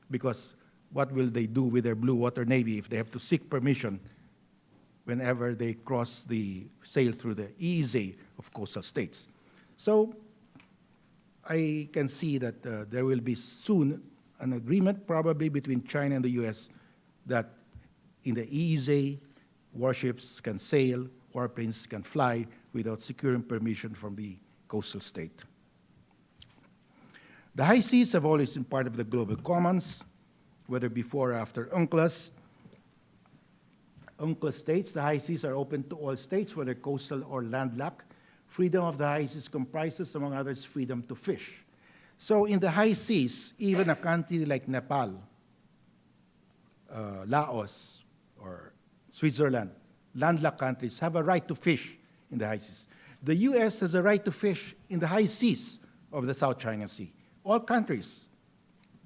because what will they do with their blue water navy if they have to seek permission whenever they sail through the EEZ of coastal states? So I can see that there will be soon an agreement, probably between China and the US, that in the EEZ, warships can sail, warplanes can fly without securing permission from the coastal state. The high seas have always been part of the global commons, whether before or after UNCLOS. UNCLOS states the high seas are open to all states, whether coastal or landlocked. Freedom of the high seas comprises, among others, freedom to fish. So in the high seas, even a country like Nepal, Laos, or Switzerland, landlocked countries, have a right to fish in the high seas. The US has a right to fish in the high seas of the South China Sea. All countries.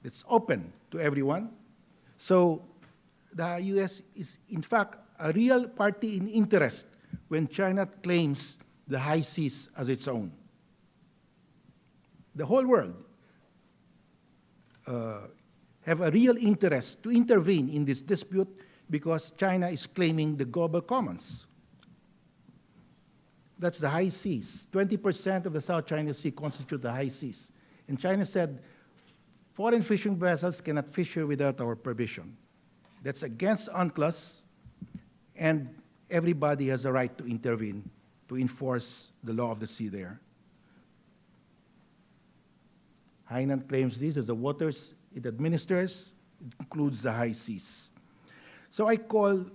It's open to everyone. So the US is, in fact, a real party in interest when China claims the high seas as its own. The whole world have a real interest to intervene in this dispute because China is claiming the global commons. That's the high seas. 20% of the South China Sea constitute the high seas. And China said, foreign fishing vessels cannot fish here without our permission. That's against UNCLOS, and everybody has a right to intervene to enforce the law of the sea there. Hainan claims this as the waters it administers. It includes the high seas. So I call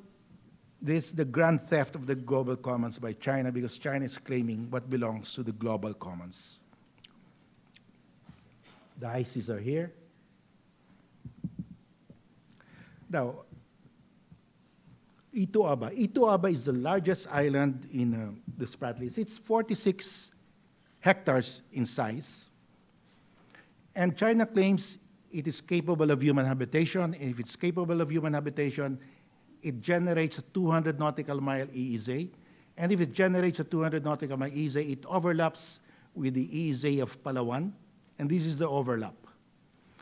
this the grand theft of the global commons by China, because China is claiming what belongs to the global commons. The high seas are here. Now, Ito-Aba. Ito-Aba is the largest island in the Spratlys. It's 46 hectares in size. And China claims it is capable of human habitation. And if it's capable of human habitation, it generates a 200 nautical mile EEZ. And if it generates a 200 nautical mile EEZ, it overlaps with the EEZ of Palawan. And this is the overlap.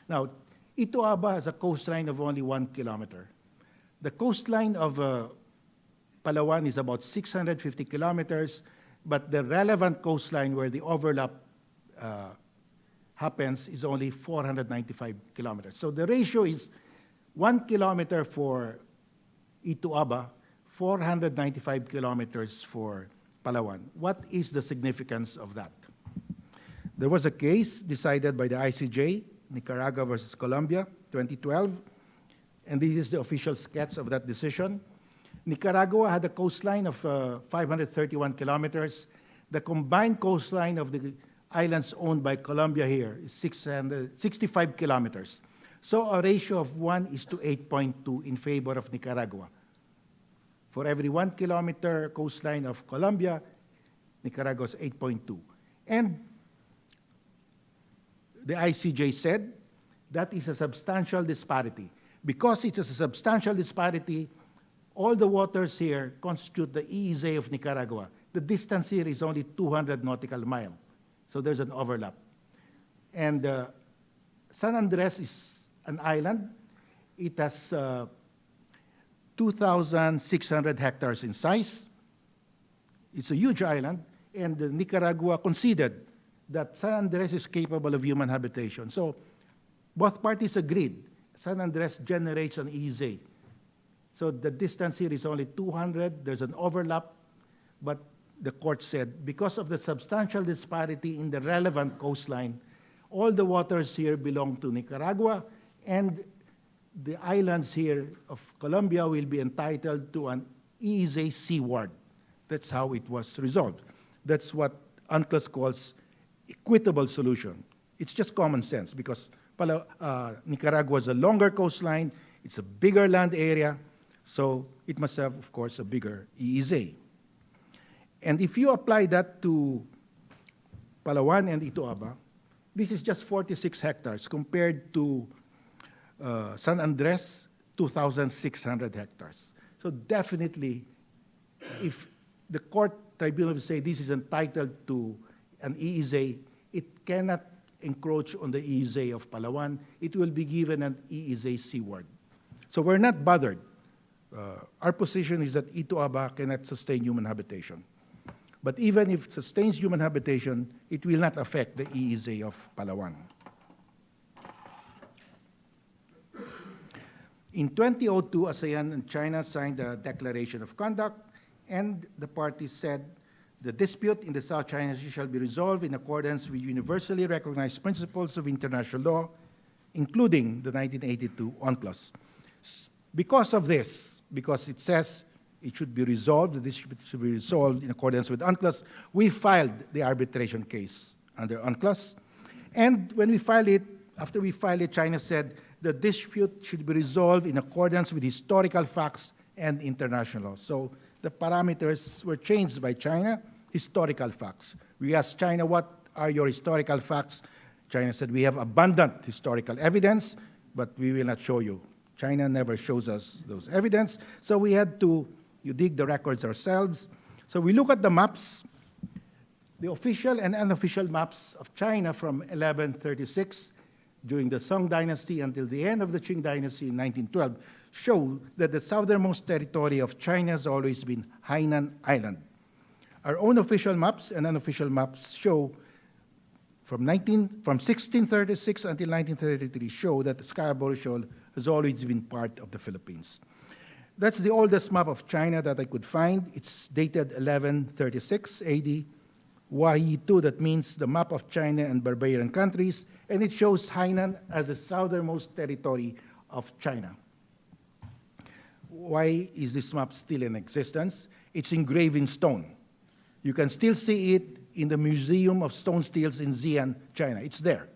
Now, Ito-Aba has a coastline of only 1 kilometer. The coastline of Palawan is about 650 kilometers, but the relevant coastline where the overlap happens is only 495 kilometers. So the ratio is 1 kilometer for Ito-Aba, 495 kilometers for Palawan. What is the significance of that? There was a case decided by the ICJ, Nicaragua versus Colombia, 2012, and this is the official sketch of that decision. Nicaragua had a coastline of 531 kilometers. The combined coastline of the islands owned by Colombia here is 65 kilometers. So a ratio of 1:8.2 in favor of Nicaragua. For every 1 kilometer coastline of Colombia, Nicaragua is 8.2. And the ICJ said that is a substantial disparity. Because it's a substantial disparity, all the waters here constitute the EEZ of Nicaragua. The distance here is only 200 nautical miles. So there's an overlap. And San Andres is an island. It has 2,600 hectares in size. It's a huge island, and Nicaragua conceded that San Andres is capable of human habitation. So both parties agreed. San Andres generates an EEZ. So the distance here is only 200. There's an overlap, but the court said because of the substantial disparity in the relevant coastline, all the waters here belong to Nicaragua, and the islands here of Colombia will be entitled to an EEZ seaward. That's how it was resolved. That's what UNCLOS calls equitable solution. It's just common sense because Nicaragua has a longer coastline, it's a bigger land area, so it must have, of course, a bigger EEZ. And if you apply that to Palawan and Ito-Aba, this is just 46 hectares compared to San Andres, 2,600 hectares. So definitely, if the court tribunal will say this is entitled to an EEZ, it cannot encroach on the EEZ of Palawan. It will be given an EEZ seaward. So we're not bothered. Our position is that Ito-Aba cannot sustain human habitation. But even if it sustains human habitation, it will not affect the EEZ of Palawan. In 2002, ASEAN and China signed a declaration of conduct, and the parties said the dispute in the South China Sea shall be resolved in accordance with universally recognized principles of international law, including the 1982 UNCLOS. Because of this, because it says it should be resolved, the dispute should be resolved in accordance with UNCLOS, we filed the arbitration case under UNCLOS. And when we filed it, after we filed it, China said the dispute should be resolved in accordance with historical facts and international law. So the parameters were changed by China, historical facts. We asked China, what are your historical facts? China said, we have abundant historical evidence, but we will not show you. China never shows us those evidence, so we had to dig the records ourselves. So we look at the maps, the official and unofficial maps of China from 1136 during the Song Dynasty until the end of the Qing Dynasty in 1912 show that the southernmost territory of China has always been Hainan Island. Our own official maps and unofficial maps show from 1636 until 1933 show that the Scarborough Shoal has always been part of the Philippines. That's the oldest map of China that I could find. It's dated 1136 AD. Huayi-2, that means the map of China and barbarian countries, and it shows Hainan as the southernmost territory of China. Why is this map still in existence? It's engraved in stone. You can still see it in the Museum of Stone Steels in Xi'an, China. It's there.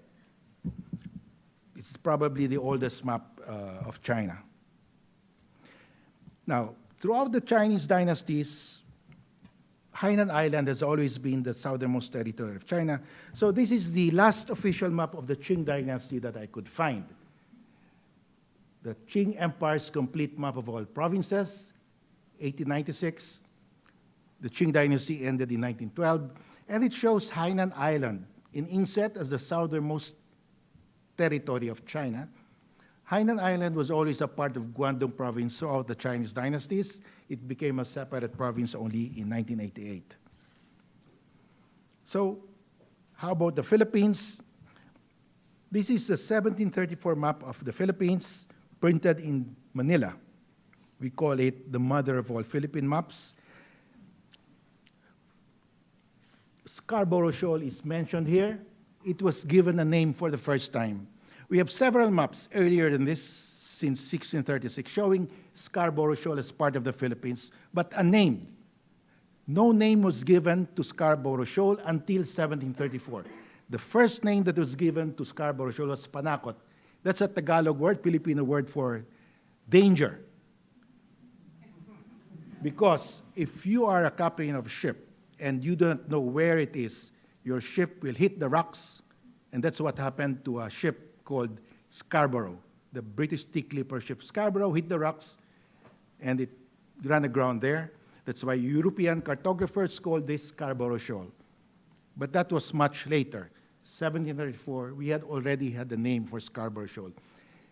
It's probably the oldest map of China. Now, throughout the Chinese dynasties, Hainan Island has always been the southernmost territory of China. So this is the last official map of the Qing dynasty that I could find. The Qing Empire's complete map of all provinces, 1896. The Qing dynasty ended in 1912, and it shows Hainan Island in inset as the southernmost territory of China. Hainan Island was always a part of Guangdong province throughout the Chinese dynasties. It became a separate province only in 1988. So, how about the Philippines? This is the 1734 map of the Philippines, printed in Manila. We call it the mother of all Philippine maps. Scarborough Shoal is mentioned here. It was given a name for the first time. We have several maps earlier than this, since 1636, showing Scarborough Shoal as part of the Philippines, but unnamed. No name was given to Scarborough Shoal until 1734. The first name that was given to Scarborough Shoal was Panakot. That's a Tagalog word, Filipino word for danger. Because if you are a captain of a ship and you don't know where it is, your ship will hit the rocks, and that's what happened to a ship called Scarborough. The British tea clipper ship Scarborough hit the rocks, and it ran aground there. That's why European cartographers called this Scarborough Shoal. But that was much later. 1734, we had already had the name for Scarborough Shoal.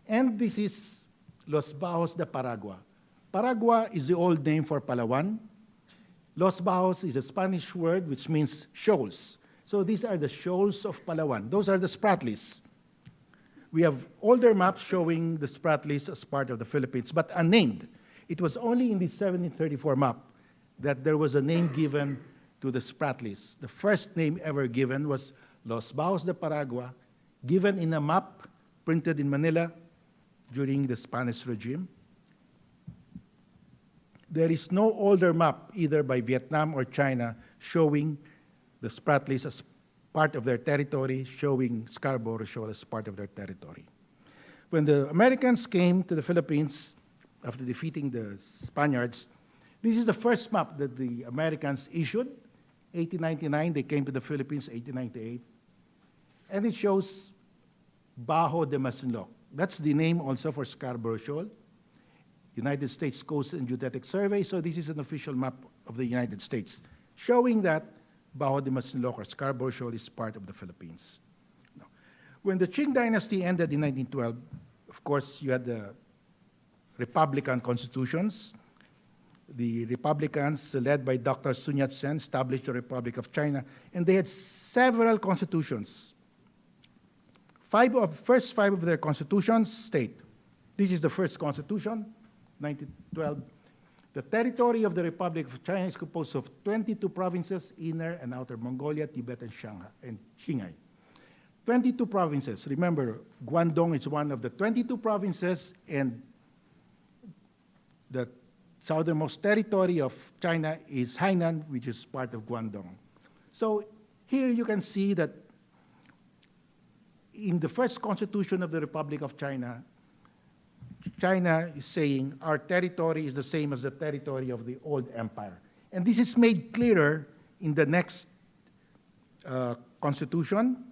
And this is Los Bajos de Paragua. Paragua is the old name for Palawan. Los Bajos is a Spanish word which means shoals. So these are the shoals of Palawan. Those are the Spratlys. We have older maps showing the Spratlys as part of the Philippines, but unnamed. It was only in the 1734 map that there was a name given to the Spratlys. The first name ever given was Los Bajos de Paragua, given in a map printed in Manila during the Spanish regime. There is no older map, either by Vietnam or China, showing the Spratlys as part of their territory, showing Scarborough Shoal as part of their territory. When the Americans came to the Philippines after defeating the Spaniards, this is the first map that the Americans issued. 1899, they came to the Philippines, 1898. And it shows Bajo de Masinloc. That's the name also for Scarborough Shoal. United States Coast and Geodetic Survey, so this is an official map of the United States, showing that Bajo de Masinloc or Scarborough Shoal is part of the Philippines. Now, when the Qing dynasty ended in 1912, of course, you had the Republican constitutions. The Republicans, led by Dr. Sun Yat-sen, established the Republic of China, and they had several constitutions. First five of their constitutions state, this is the first constitution, 1912. The territory of the Republic of China is composed of 22 provinces, Inner and Outer Mongolia, Tibet, and Shanghai, and Qinghai. 22 provinces. Remember, Guangdong is one of the 22 provinces, and the southernmost territory of China is Hainan, which is part of Guangdong. So here you can see that in the first constitution of the Republic of China, China is saying our territory is the same as the territory of the old empire. And this is made clearer in the next constitution,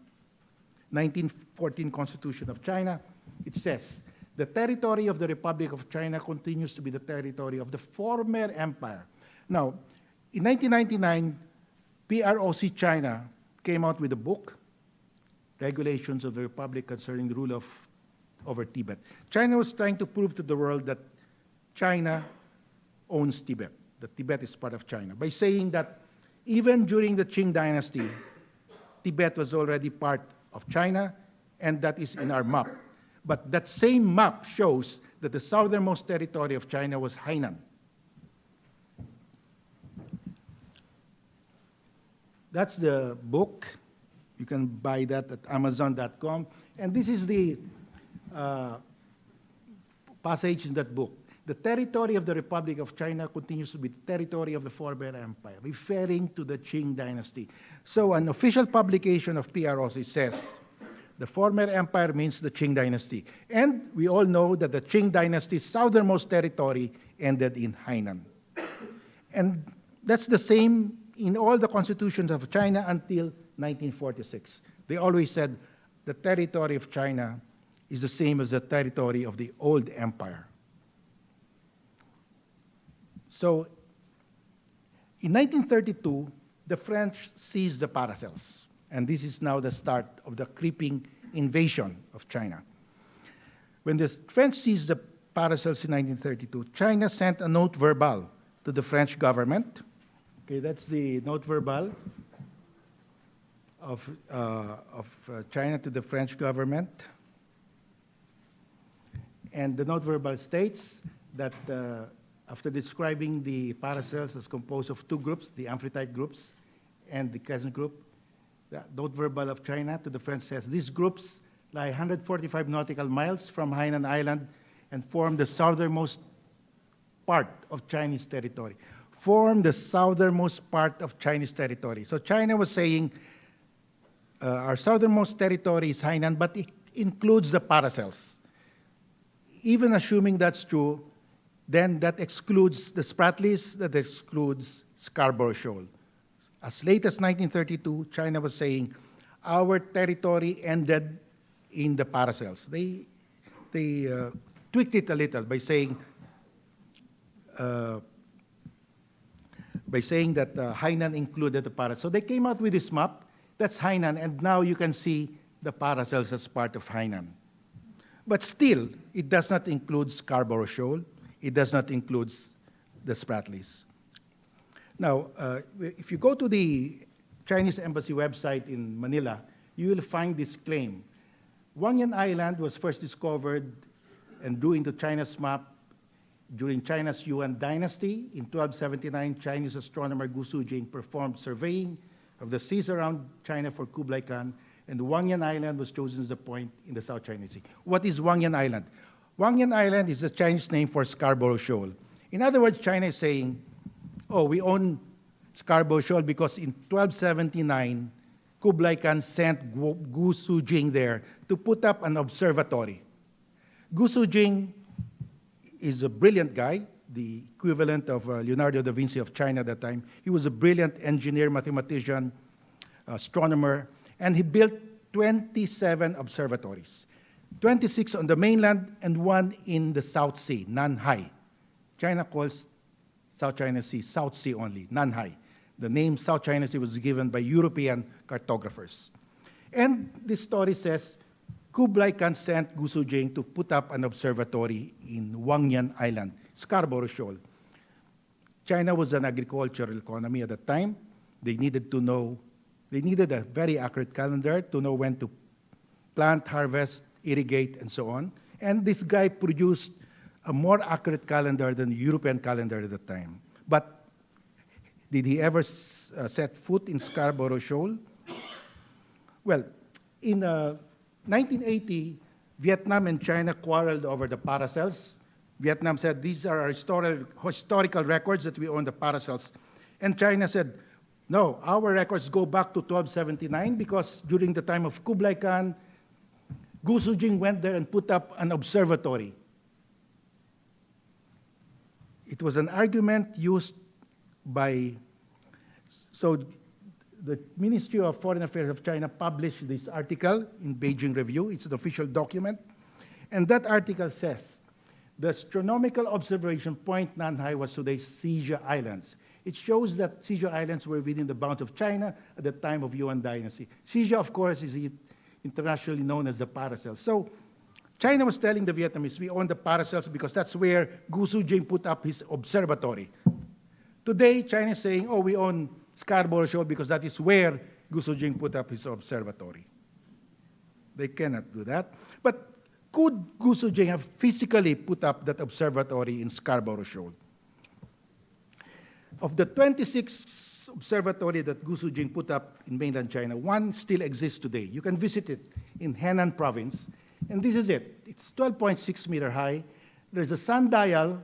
1914 Constitution of China. It says, the territory of the Republic of China continues to be the territory of the former empire. Now, in 1999, PROC China came out with a book, Regulations of the Republic Concerning the Rule over Tibet. China was trying to prove to the world that China owns Tibet, that Tibet is part of China, by saying that Even during the Qing dynasty, Tibet was already part of China, and that is in our map. But that same map shows that the southernmost territory of China was Hainan. That's the book. You can buy that at Amazon.com. And this is the passage in that book. The territory of the Republic of China continues to be the territory of the former empire, referring to the Qing dynasty. So an official publication of PROC says the former empire means the Qing dynasty. And we all know that the Qing dynasty's southernmost territory ended in Hainan. And that's the same in all the constitutions of China until 1946. They always said the territory of China is the same as the territory of the old empire. So in 1932, the French seized the Paracels, and this is now the start of the creeping invasion of China. When the French seized the Paracels in 1932, China sent a note verbal to the French government. Okay, that's the note verbal of China to the French government. And the note verbal states that after describing the Paracels as composed of two groups, the Amphitrite groups and the Crescent group, the note verbal of China to the French says, these groups lie 145 nautical miles from Hainan Island and form the southernmost part of Chinese territory. Form the southernmost part of Chinese territory. So China was saying, our southernmost territory is Hainan, but it includes the Paracels. Even assuming that's true, then that excludes the Spratlys, that excludes Scarborough Shoal. As late as 1932, China was saying, our territory ended in the Paracels. They tweaked it a little by saying that Hainan included the Paracels. So they came out with this map, that's Hainan, and now you can see the Paracels as part of Hainan. But still, it does not include Scarborough Shoal. It does not include the Spratlys. Now, if you go to the Chinese Embassy website in Manila, you will find this claim. Banyan Island was first discovered and drew into China's map during China's Yuan dynasty. In 1279, Chinese astronomer Gu Sujing performed surveying of the seas around China for Kublai Khan, and Banyan Island was chosen as a point in the South China Sea. What is Banyan Island? Banyan Island is the Chinese name for Scarborough Shoal. In other words, China is saying, oh, we own Scarborough Shoal because in 1279, Kublai Khan sent Gu Sujing there to put up an observatory. Gu Sujing is a brilliant guy, the equivalent of Leonardo da Vinci of China at that time. He was a brilliant engineer, mathematician, astronomer, and he built 27 observatories, 26 on the mainland and one in the South Sea, Nanhai. China calls South China Sea South Sea only, Nanhai. The name South China Sea was given by European cartographers. And this story says Kublai Khan sent Gu Sujing to put up an observatory in Banyan Island, Scarborough Shoal. China was an agricultural economy at the time. They needed a very accurate calendar to know when to plant, harvest, irrigate, and so on. And this guy produced a more accurate calendar than the European calendar at the time. But did he ever set foot in Scarborough Shoal? Well, in 1980, Vietnam and China quarreled over the Paracels. Vietnam said, these are our historical records that we own the Paracels. And China said, no, our records go back to 1279 because during the time of Kublai Khan, Gu Sujing went there and put up an observatory. It was an argument used by, so the Ministry of Foreign Affairs of China published this article in Beijing Review. It's an official document. And that article says, the astronomical observation point Nanhai was today's Seizure Islands. It shows that Seizure Islands were within the bounds of China at the time of Yuan dynasty. Seizure, of course, is internationally known as the Paracels. So China was telling the Vietnamese, we own the Paracels because that's where Gu Sujing put up his observatory. Today, China is saying, oh, we own Scarborough Shoal because that is where Gu Sujing put up his observatory. They cannot do that. But could Gu Sujing have physically put up that observatory in Scarborough Shoal? Of the 26 observatory that Gu Sujing put up in mainland China, one still exists today. You can visit it in Hainan province, and this is it. It's 12.6 meter high. There's a sundial,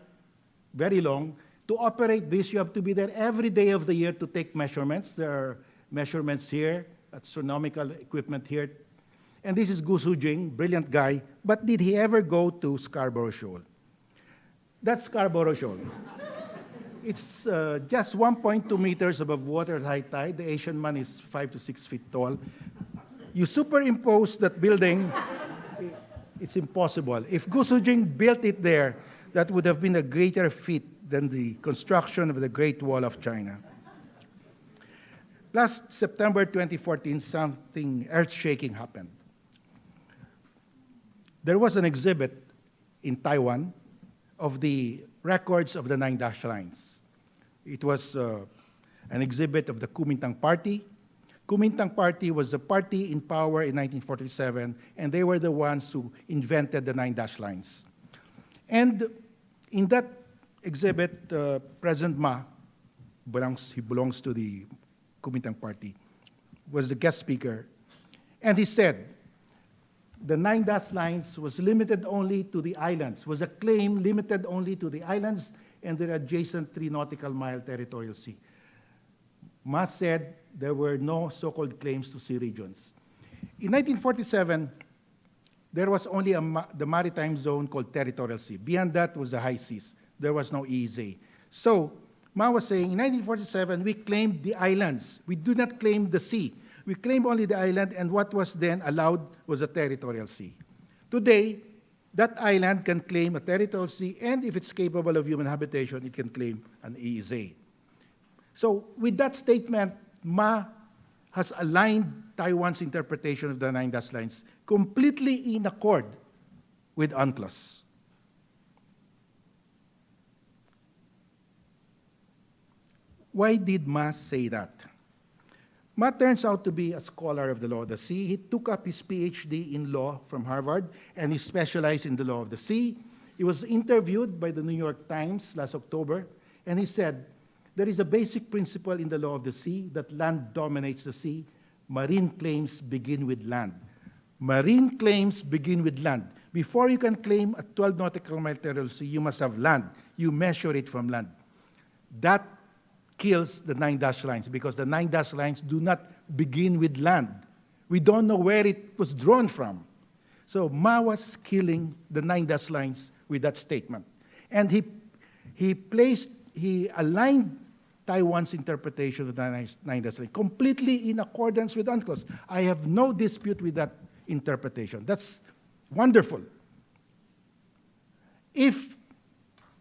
very long. To operate this, you have to be there every day of the year to take measurements. There are measurements here, astronomical equipment here. And this is Gu Sujing, brilliant guy. But did he ever go to Scarborough Shoal? That's Scarborough Shoal. It's just 1.2 meters above water high tide. The Asian man is 5 to 6 feet tall. You superimpose that building, it's impossible. If Gu Sujing built it there, that would have been a greater feat than the construction of the Great Wall of China. Last September 2014, something earth-shaking happened. There was an exhibit in Taiwan of the records of the 9 dash lines. It was an exhibit of the Kuomintang Party. Kuomintang Party was the party in power in 1947, and they were the ones who invented the 9 dash lines. And in that exhibit, President Ma, he belongs to the Kuomintang Party, was the guest speaker, and he said, the 9 dash lines was limited only to the islands, was a claim limited only to the islands and their adjacent 3 nautical mile territorial sea. Ma said there were no so-called claims to sea regions. In 1947, there was only the maritime zone called territorial sea. Beyond that was the high seas. There was no EEZ. So Ma was saying, in 1947, we claimed the islands. We do not claim the sea. We claim only the island, and what was then allowed was a territorial sea. Today, that island can claim a territorial sea, and if it's capable of human habitation, it can claim an EEZ. So with that statement, Ma has aligned Taiwan's interpretation of the 9 dash lines completely in accord with UNCLOS. Why did Ma say that? Ma turns out to be a scholar of the law of the sea. He took up his PhD in law from Harvard, and he specialized in the law of the sea. He was interviewed by the New York Times last October, and he said, there is a basic principle in the law of the sea that land dominates the sea. Marine claims begin with land. Marine claims begin with land. Before you can claim a 12 nautical mile territorial sea, you must have land. You measure it from land. That kills the 9 dash lines because the 9 dash lines do not begin with land. We don't know where it was drawn from. So Ma was killing the 9 dash lines with that statement. And he aligned Taiwan's interpretation of the 9 dash line completely in accordance with UNCLOS. I have no dispute with that interpretation. That's wonderful. If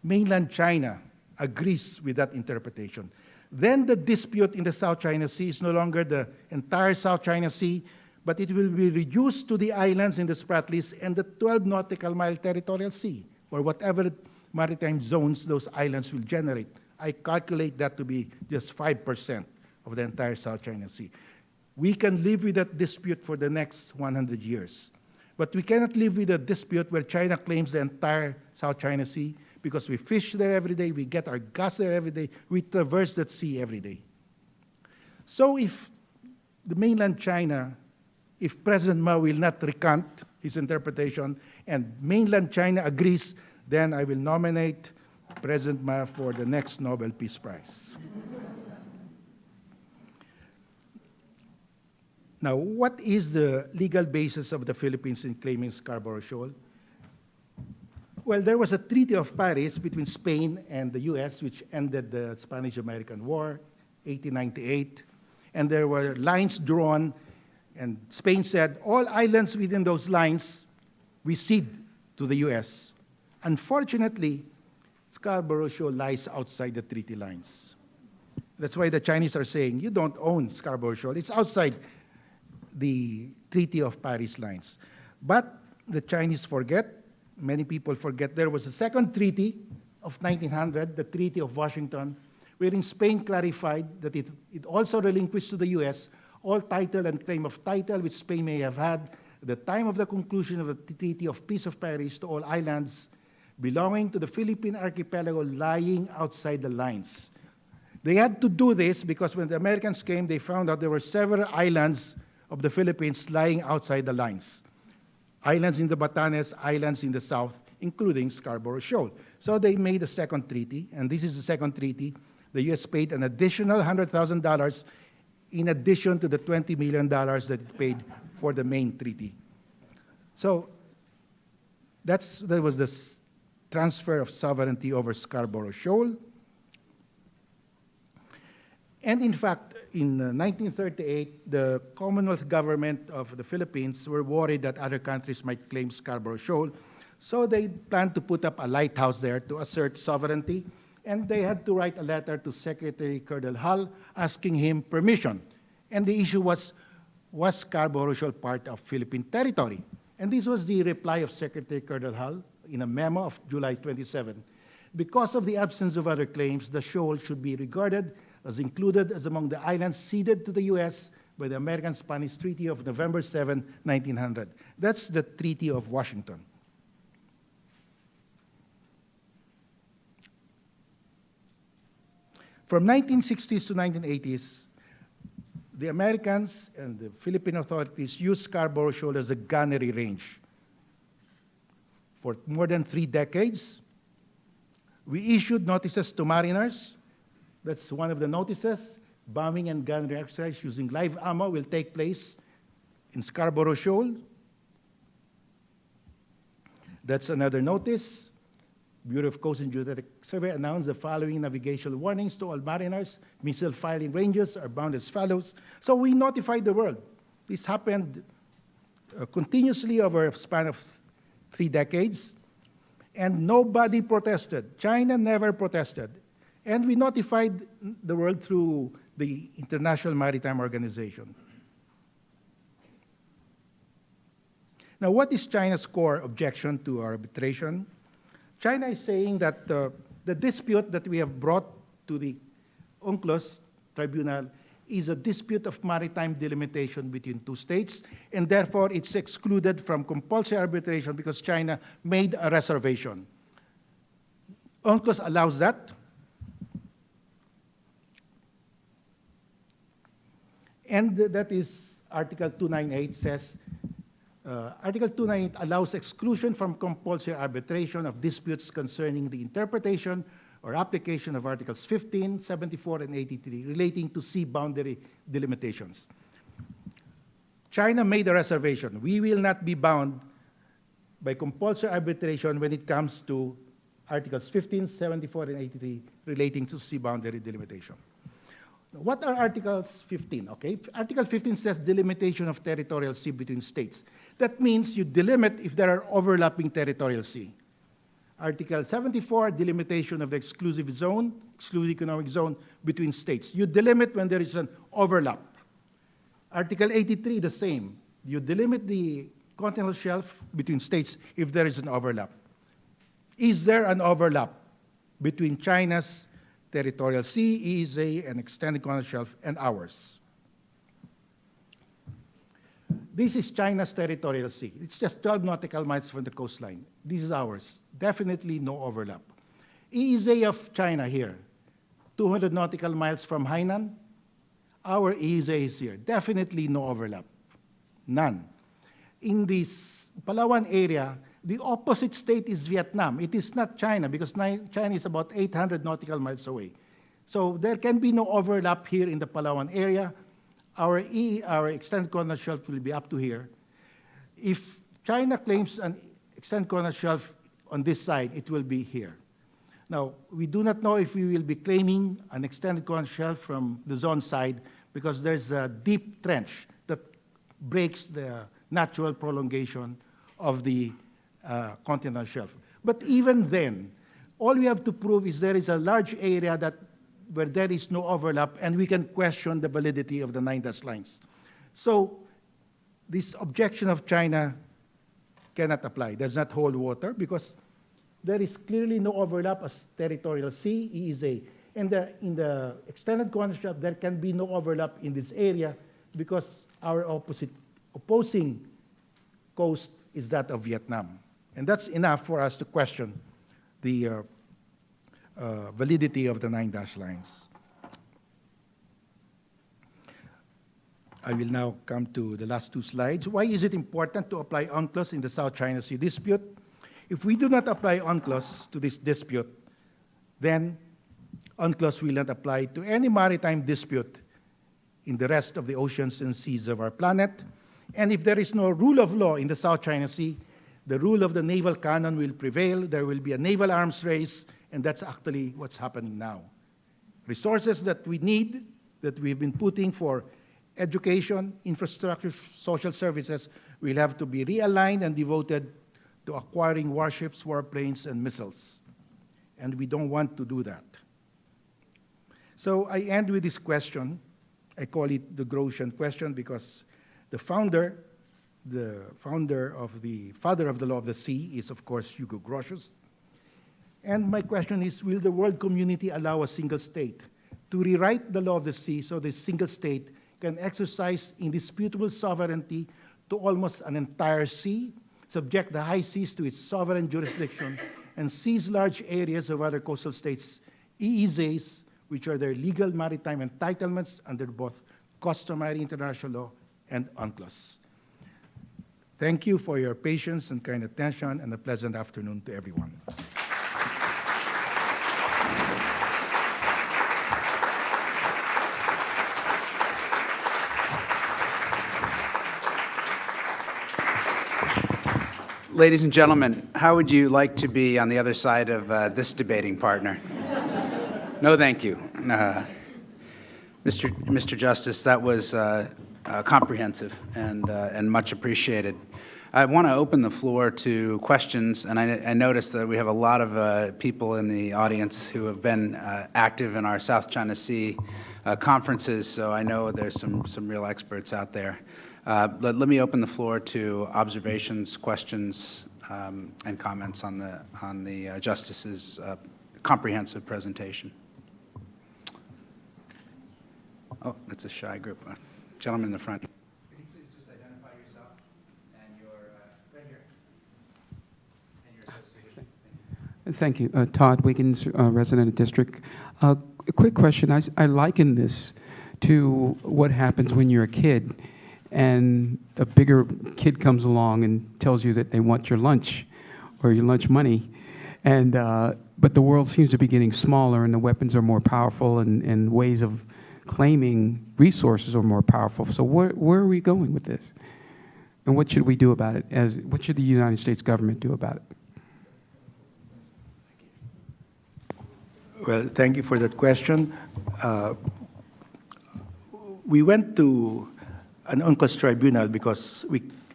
mainland China agrees with that interpretation, then the dispute in the South China Sea is no longer the entire South China Sea, but it will be reduced to the islands in the Spratlys and the 12 nautical mile territorial sea, or whatever maritime zones those islands will generate. I calculate that to be just 5% of the entire South China Sea. We can live with that dispute for the next 100 years. But we cannot live with a dispute where China claims the entire South China Sea, because we fish there every day, we get our gas there every day, we traverse that sea every day. So if the mainland China, if President Ma will not recant his interpretation and mainland China agrees, then I will nominate President Ma for the next Nobel Peace Prize. Now, what is the legal basis of the Philippines in claiming Scarborough Shoal? Well, there was a Treaty of Paris between Spain and the US, which ended the Spanish-American War, 1898. And there were lines drawn, and Spain said, all islands within those lines, we cede to the US. Unfortunately, Scarborough Shoal lies outside the treaty lines. That's why the Chinese are saying, you don't own Scarborough Shoal. It's outside the Treaty of Paris lines. But the Chinese forget, many people forget, there was a second treaty of 1900, the Treaty of Washington, wherein Spain clarified that it also relinquished to the U.S. all title and claim of title which Spain may have had at the time of the conclusion of the Treaty of Peace of Paris to all islands belonging to the Philippine archipelago lying outside the lines. They had to do this because when the Americans came, they found out there were several islands of the Philippines lying outside the lines. Islands in the Batanes, islands in the south, including Scarborough Shoal. So they made a second treaty, and this is the second treaty. The U.S. paid an additional $100,000 in addition to the $20 million that it paid for the main treaty. So that was the transfer of sovereignty over Scarborough Shoal. And in fact, in 1938, the Commonwealth government of the Philippines were worried that other countries might claim Scarborough Shoal, so they planned to put up a lighthouse there to assert sovereignty, and they had to write a letter to Secretary Colonel Hull asking him permission. And the issue was Scarborough Shoal part of Philippine territory? And this was the reply of Secretary Colonel Hull in a memo of July 27. Because of the absence of other claims, the shoal should be regarded as included as among the islands ceded to the U.S. by the American-Spanish Treaty of November 7, 1900. That's the Treaty of Washington. From 1960s to 1980s, the Americans and the Philippine authorities used Scarborough Shoal as a gunnery range. For more than 3 decades, we issued notices to mariners. That's one of the notices. Bombing and gunnery exercise using live ammo will take place in Scarborough Shoal. That's another notice. Bureau of Coast and Geopolitical Survey announced the following navigational warnings to all mariners. Missile firing ranges are bound as follows. So we notified the world. This happened continuously over a span of 3 decades, and nobody protested. China never protested. And we notified the world through the International Maritime Organization. Now, what is China's core objection to arbitration? China is saying that the dispute that we have brought to the UNCLOS tribunal is a dispute of maritime delimitation between 2 states, and therefore it's excluded from compulsory arbitration because China made a reservation. UNCLOS allows that. And that is Article 298 says, Article 298 allows exclusion from compulsory arbitration of disputes concerning the interpretation or application of Articles 15, 74, and 83 relating to sea boundary delimitations. China made a reservation. We will not be bound by compulsory arbitration when it comes to Articles 15, 74, and 83 relating to sea boundary delimitation. What are Articles 15? Okay, Article 15 says delimitation of territorial sea between states. That means you delimit if there are overlapping territorial sea. Article 74, delimitation of the exclusive zone, exclusive economic zone between states. You delimit when there is an overlap. Article 83, the same. You delimit the continental shelf between states if there is an overlap. Is there an overlap between China's territorial sea, EEZ, and extended continental shelf, and ours? This is China's territorial sea. It's just 12 nautical miles from the coastline. This is ours. Definitely no overlap. EEZ of China here, 200 nautical miles from Hainan. Our EEZ is here. Definitely no overlap. None. In this Palawan area, the opposite state is Vietnam. It is not China because China is about 800 nautical miles away. So there can be no overlap here in the Palawan area. Our extended continental shelf will be up to here. If China claims an extended continental shelf on this side, it will be here. Now, we do not know if we will be claiming an extended continental shelf from the zone side because there's a deep trench that breaks the natural prolongation of the continental shelf. But even then, all we have to prove is there is a large area where there is no overlap, and we can question the validity of the 9 dash lines. So this objection of China cannot apply, does not hold water, because there is clearly no overlap as territorial sea, EEZ. And in the extended coordinate shelf, there can be no overlap in this area because our opposing coast is that of Vietnam. And that's enough for us to question the validity of the 9 dash lines. I will now come to the last 2 slides. Why is it important to apply UNCLOS in the South China Sea dispute? If we do not apply UNCLOS to this dispute, then UNCLOS will not apply to any maritime dispute in the rest of the oceans and seas of our planet. And if there is no rule of law in the South China Sea, the rule of the naval canon will prevail. There will be a naval arms race, and that's actually what's happening now. Resources that we need, that we've been putting for education, infrastructure, social services, will have to be realigned and devoted to acquiring warships, warplanes, and missiles. And we don't want to do that. So I end with this question. I call it the Grotian question because the father of the law of the sea is, of course, Hugo Grotius. And my question is, will the world community allow a single state to rewrite the law of the sea so the single state can exercise indisputable sovereignty to almost an entire sea, subject the high seas to its sovereign jurisdiction, and seize large areas of other coastal states' EEZs, which are their legal maritime entitlements under both customary international law and UNCLOS? Thank you for your patience and kind attention, and a pleasant afternoon to everyone. Ladies and gentlemen, how would you like to be on the other side of this debating partner? No, thank you. Mr. Justice, that was comprehensive and much appreciated. I want to open the floor to questions, and I noticed that we have a lot of people in the audience who have been active in our South China Sea conferences, so I know there's some real experts out there. Let me open the floor to observations, questions, and comments on the Justice's comprehensive presentation. Oh, that's a shy group. Gentleman in the front. Could you please just identify yourself and your, right here, and your association? Thank you. Todd Wiggins, resident district. A quick question. I liken this to what happens when you're a kid and a bigger kid comes along and tells you that they want your lunch or your lunch money. And, but the world seems to be getting smaller and the weapons are more powerful and ways of claiming resources are more powerful. So where are we going with this? And what should we do about it? What should the United States government do about it? Well, thank you for that question. We went to an UNCLOS tribunal because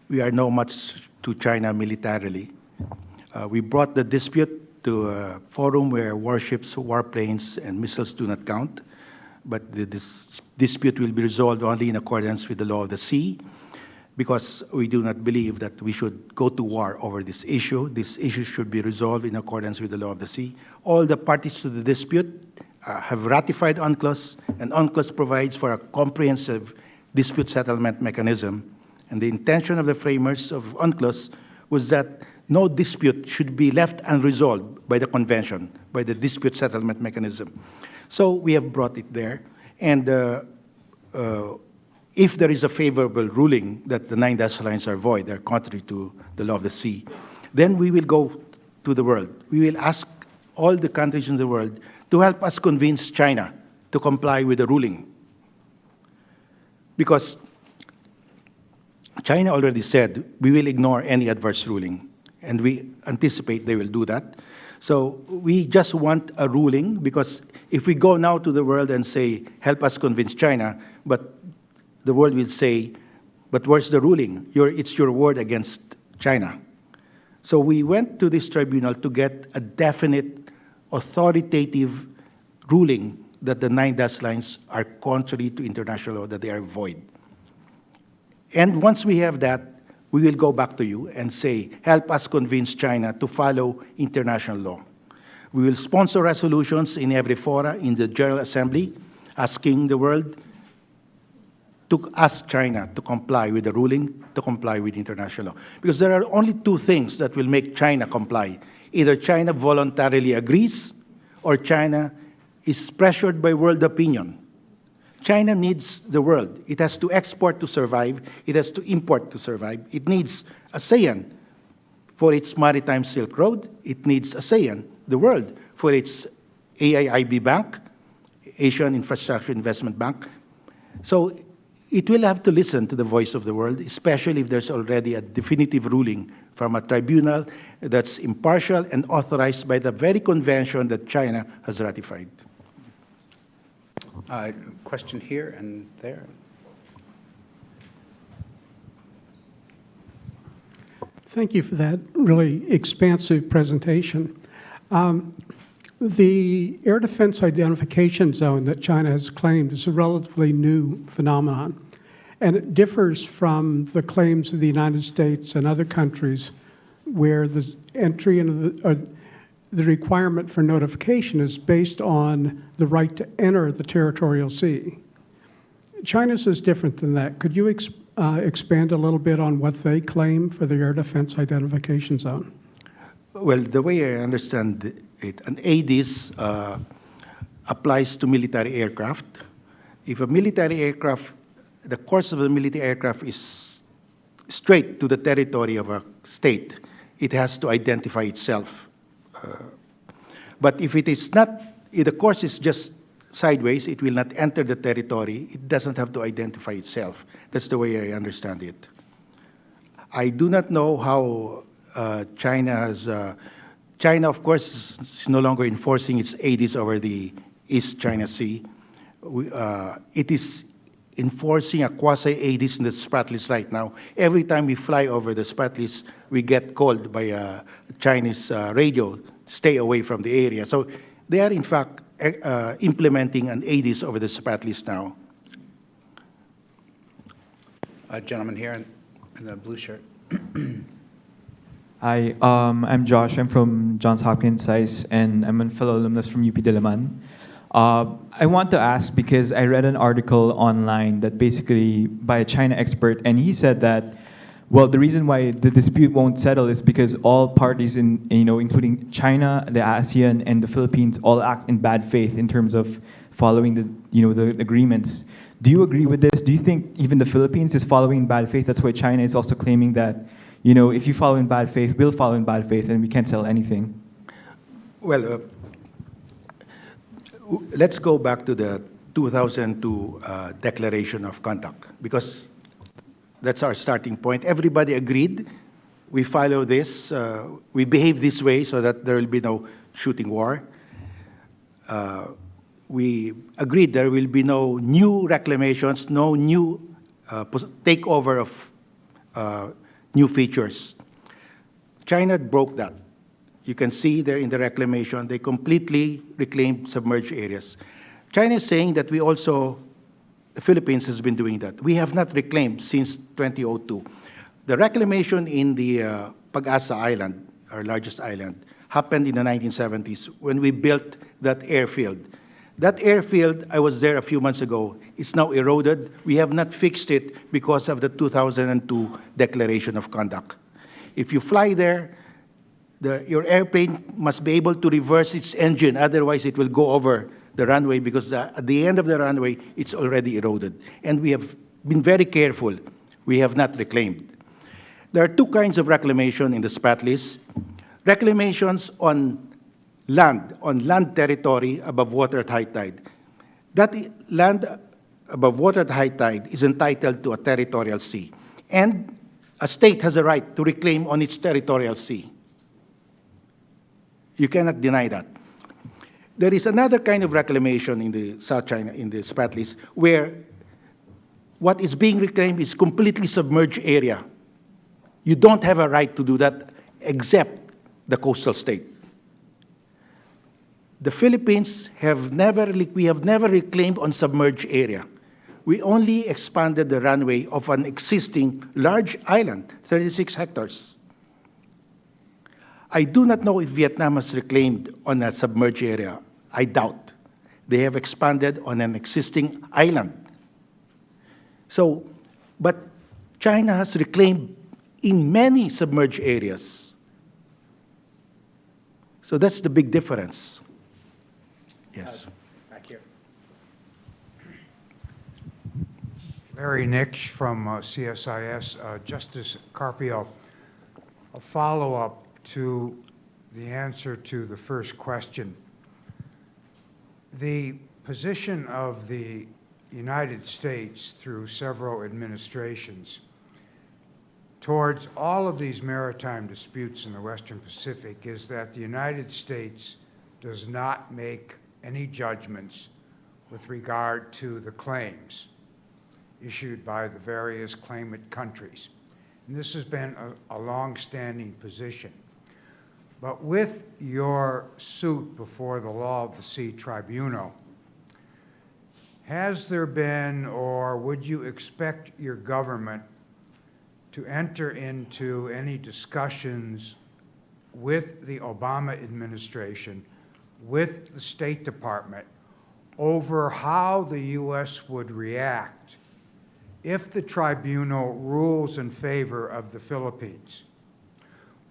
we are no match to China militarily. We brought the dispute to a forum where warships, warplanes, and missiles do not count, but this dispute will be resolved only in accordance with the law of the sea, because we do not believe that we should go to war over this issue. This issue should be resolved in accordance with the law of the sea. All the parties to the dispute have ratified UNCLOS, and UNCLOS provides for a comprehensive dispute settlement mechanism. And the intention of the framers of UNCLOS was that no dispute should be left unresolved by the convention, by the dispute settlement mechanism. So we have brought it there. And if there is a favorable ruling that the 9 dash lines are void, they're contrary to the law of the sea, then we will go to the world. We will ask all the countries in the world to help us convince China to comply with the ruling. Because China already said, we will ignore any adverse ruling, and we anticipate they will do that. So we just want a ruling, because if we go now to the world and say, help us convince China, but the world will say, but where's the ruling? It's your word against China. So we went to this tribunal to get a definite, authoritative ruling that the 9 dash lines are contrary to international law, that they are void. And once we have that, we will go back to you and say, help us convince China to follow international law. We will sponsor resolutions in every fora in the General Assembly asking the world to ask China to comply with the ruling, to comply with international law. Because there are only two things that will make China comply. Either China voluntarily agrees or China is pressured by world opinion. China needs the world. It has to export to survive. It has to import to survive. It needs ASEAN for its maritime Silk Road. It needs ASEAN, the world, for its AIIB Bank, Asian Infrastructure Investment Bank. So it will have to listen to the voice of the world, especially if there's already a definitive ruling from a tribunal that's impartial and authorized by the very convention that China has ratified. Question here and there. Thank you for that really expansive presentation. The air defense identification zone that China has claimed is a relatively new phenomenon, and it differs from the claims of the United States and other countries where the entry into the requirement for notification is based on the right to enter the territorial sea. China's is different than that. Could you expand a little bit on what they claim for the air defense identification zone? Well, the way I understand it, an ADIS applies to military aircraft. If a military aircraft, the course of the military aircraft is straight to the territory of a state, it has to identify itself. But if it is not, if the course is just sideways, it will not enter the territory. It doesn't have to identify itself. That's the way I understand it. I do not know how China has, China, of course, is no longer enforcing its ADIS over the East China Sea. It is enforcing a quasi-ADIS in the Spratlys right now. Every time we fly over the Spratlys, we get called by a Chinese radio, stay away from the area. So they are, in fact, implementing an ADIS over the Spratlys now. A gentleman here in the blue shirt. Hi, I'm Josh. I'm from Johns Hopkins CSIS, and I'm a fellow alumnus from UP Diliman. I want to ask because I read an article online that basically by a China expert, and he said that, well, the reason why the dispute won't settle is because all parties, including China, the ASEAN, and the Philippines, all act in bad faith in terms of following the agreements. Do you agree with this? Do you think even the Philippines is following in bad faith? That's why China is also claiming that, if you follow in bad faith, we'll follow in bad faith, and we can't sell anything. Well, let's go back to the 2002 Declaration of Conduct, because that's our starting point. Everybody agreed. We follow this. We behave this way so that there will be no shooting war. We agreed there will be no new reclamations, no new takeover of new features. China broke that. You can see there in the reclamation, they completely reclaimed submerged areas. China is saying that the Philippines has been doing that. We have not reclaimed since 2002. The reclamation in the Pag-asa Island, our largest island, happened in the 1970s when we built that airfield. That airfield, I was there a few months ago, is now eroded. We have not fixed it because of the 2002 Declaration of Conduct. If you fly there, your airplane must be able to reverse its engine, otherwise it will go over the runway because at the end of the runway, it's already eroded. And we have been very careful. We have not reclaimed. There are two kinds of reclamation in the Spratlys. Reclamations on land territory above water at high tide. That land above water at high tide is entitled to a territorial sea. And a state has a right to reclaim on its territorial sea. You cannot deny that. There is another kind of reclamation in the South China, in the Spratlys, where what is being reclaimed is completely submerged area. You don't have a right to do that except the coastal state. The Philippines we have never reclaimed on submerged area. We only expanded the runway of an existing large island, 36 hectares. I do not know if Vietnam has reclaimed on a submerged area. I doubt. They have expanded on an existing island. So, but China has reclaimed in many submerged areas. So that's the big difference. Yes. Back here. Larry Nix from CSIS. Justice Carpio, a follow-up to the answer to the first question. The position of the United States through several administrations towards all of these maritime disputes in the Western Pacific is that the United States does not make any judgments with regard to the claims issued by the various claimant countries. And this has been a long-standing position. But with your suit before the Law of the Sea Tribunal, has there been, or would you expect your government to enter into any discussions with the Obama administration, with the State Department, over how the U.S. would react if the tribunal rules in favor of the Philippines?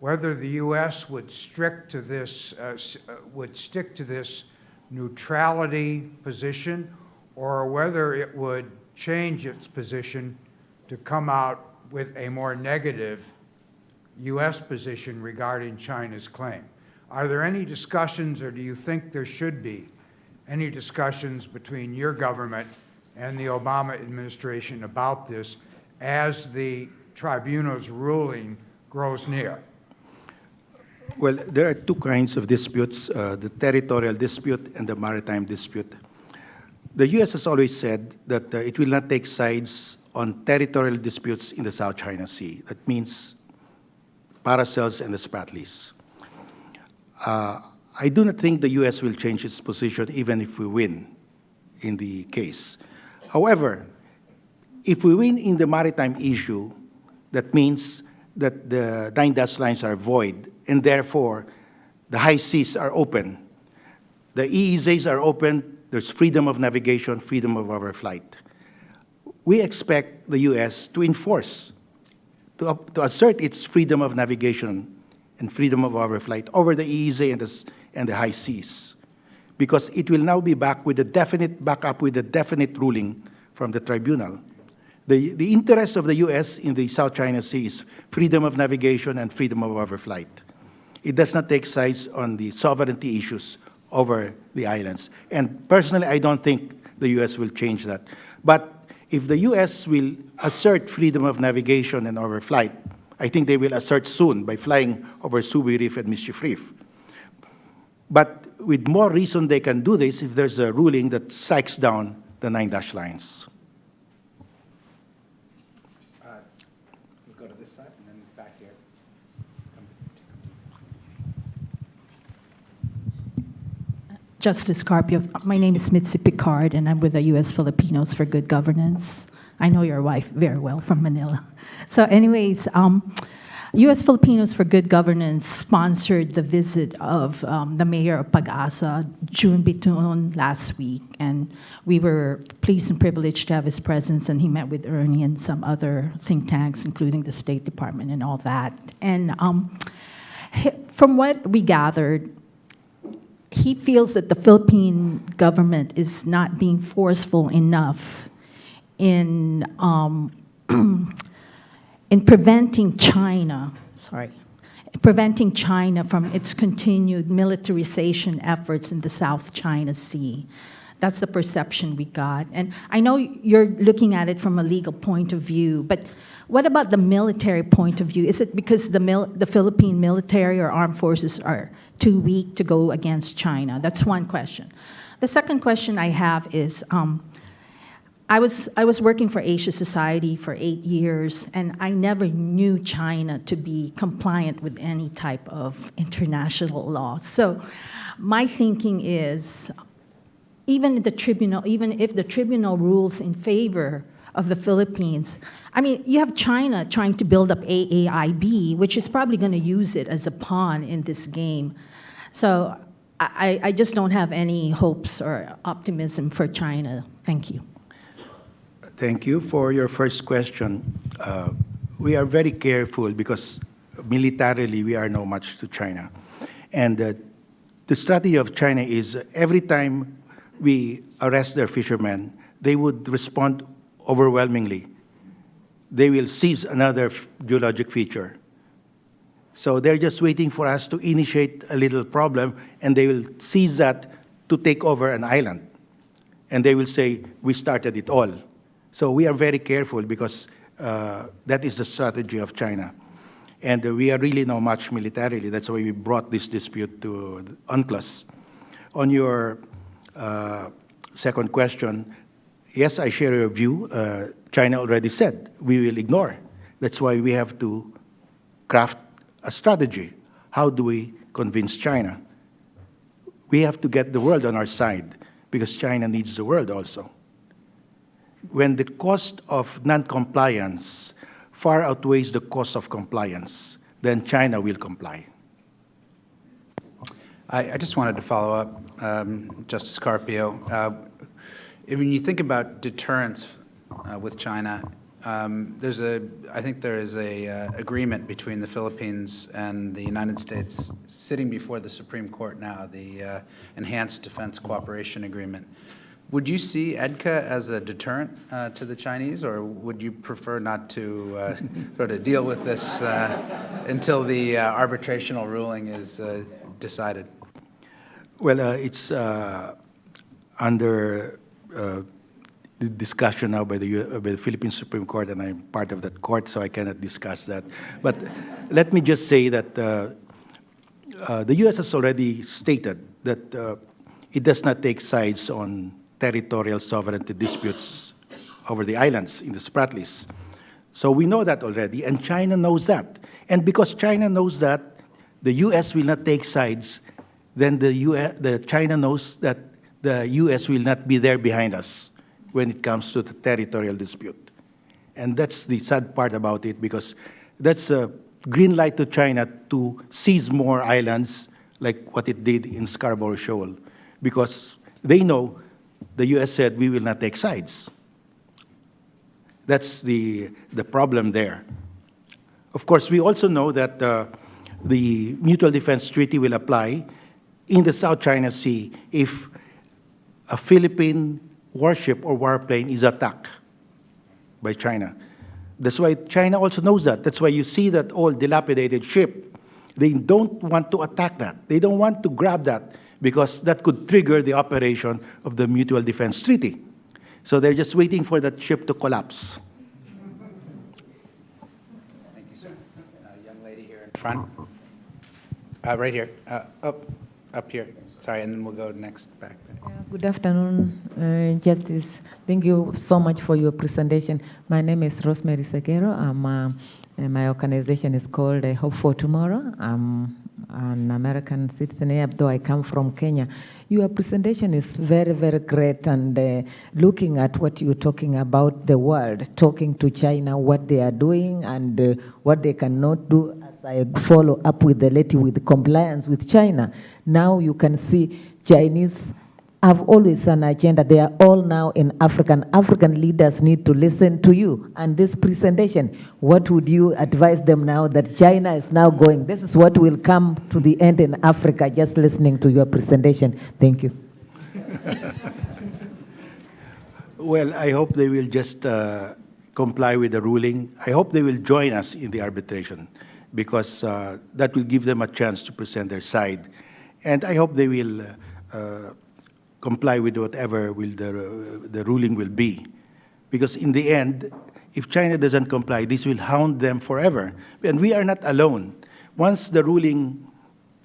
Whether the U.S. would stick to this neutrality position, or whether it would change its position to come out with a more negative U.S. position regarding China's claim. Are there any discussions, or do you think there should be any discussions between your government and the Obama administration about this as the tribunal's ruling grows near? Well, there are two kinds of disputes, the territorial dispute and the maritime dispute. The U.S. has always said that it will not take sides on territorial disputes in the South China Sea. That means Paracels and the Spratlys. I do not think the U.S. will change its position even if we win in the case. However, if we win in the maritime issue, that means that the 9-dash lines are void, and therefore the high seas are open. The EEZs are open, there's freedom of navigation, freedom of overflight. We expect the U.S. to enforce, to assert its freedom of navigation and freedom of overflight over the EEZ and the high seas, because it will now be back up with a definite ruling from the tribunal. The interest of the U.S. in the South China Sea is freedom of navigation and freedom of overflight. It does not take sides on the sovereignty issues over the islands. And personally, I don't think the U.S. will change that. But if the U.S. will assert freedom of navigation and overflight, I think they will assert soon by flying over Subi Reef and Mischief Reef. But with more reason they can do this if there's a ruling that strikes down the 9-dash lines. We'll go to this side and then back here. Justice Carpio, my name is Mitzi Picard, and I'm with the U.S. Filipinos for Good Governance. I know your wife very well from Manila. So anyways, U.S. Filipinos for Good Governance sponsored the visit of the mayor of Pag-asa, June Biton, last week, and we were pleased and privileged to have his presence, and he met with Ernie and some other think tanks, including the State Department and all that. And from what we gathered, he feels that the Philippine government is not being forceful enough in preventing China from its continued militarization efforts in the South China Sea. That's the perception we got. And I know you're looking at it from a legal point of view, but what about the military point of view? Is it because the Philippine military or armed forces are too weak to go against China? That's one question. The second question I have is, I was working for Asia Society for 8 years, and I never knew China to be compliant with any type of international law. So my thinking is, even if the tribunal rules in favor of the Philippines. I mean, you have China trying to build up AAIB, which is probably going to use it as a pawn in this game. So I just don't have any hopes or optimism for China. Thank you. Thank you. For your first question, we are very careful because militarily we are no match to China. And the strategy of China is every time we arrest their fishermen, they would respond overwhelmingly. They will seize another geologic feature. So they're just waiting for us to initiate a little problem, and they will seize that to take over an island. And they will say, we started it all. So we are very careful because that is the strategy of China. And we are really no match militarily. That's why we brought this dispute to UNCLOS. On your second question, yes, I share your view. China already said we will ignore. That's why we have to craft a strategy. How do we convince China? We have to get the world on our side because China needs the world also. When the cost of non-compliance far outweighs the cost of compliance, then China will comply. I just wanted to follow up, Justice Carpio. When you think about deterrence with China, I think there is a agreement between the Philippines and the United States sitting before the Supreme Court now, the Enhanced Defense Cooperation Agreement. Would you see EDCA as a deterrent to the Chinese, or would you prefer not to sort of deal with this until the arbitrational ruling is decided? Well, it's under the discussion now by the Philippine Supreme Court, and I'm part of that court, so I cannot discuss that. But let me just say that the U.S. has already stated that it does not take sides on territorial sovereignty disputes over the islands in the Spratlys. So we know that already, and China knows that. And because China knows that, the U.S. will not take sides, then China knows that the U.S. will not be there behind us when it comes to the territorial dispute. And that's the sad part about it, because that's a green light to China to seize more islands like what it did in Scarborough Shoal, because they know the U.S. said we will not take sides. That's the problem there. Of course, we also know that the Mutual Defense Treaty will apply in the South China Sea if a Philippine warship or warplane is attacked by China. That's why China also knows that. That's why you see that old dilapidated ship. They don't want to attack that. They don't want to grab that, because that could trigger the operation of the Mutual Defense Treaty. So they're just waiting for that ship to collapse. Thank you, sir. Young lady here in front. Right here. Up here. Sorry, and then we'll go next back there. Good afternoon, Justice. Thank you so much for your presentation. My name is Rosemary Seguero. My organization is called Hope for Tomorrow. I'm an American citizen here, though I come from Kenya. Your presentation is very, very great, and looking at what you're talking about the world, talking to China, what they are doing and what they cannot do. As I follow up with the lady with compliance with China, now you can see Chinese have always an agenda. They are all now in African. African leaders need to listen to you. And this presentation, what would you advise them now that China is now going? This is what will come to the end in Africa, just listening to your presentation. Thank you. Well, I hope they will just comply with the ruling. I hope they will join us in the arbitration, because that will give them a chance to present their side. And I hope they will comply with whatever the ruling will be. Because in the end, if China doesn't comply, this will hound them forever. And we are not alone. Once the ruling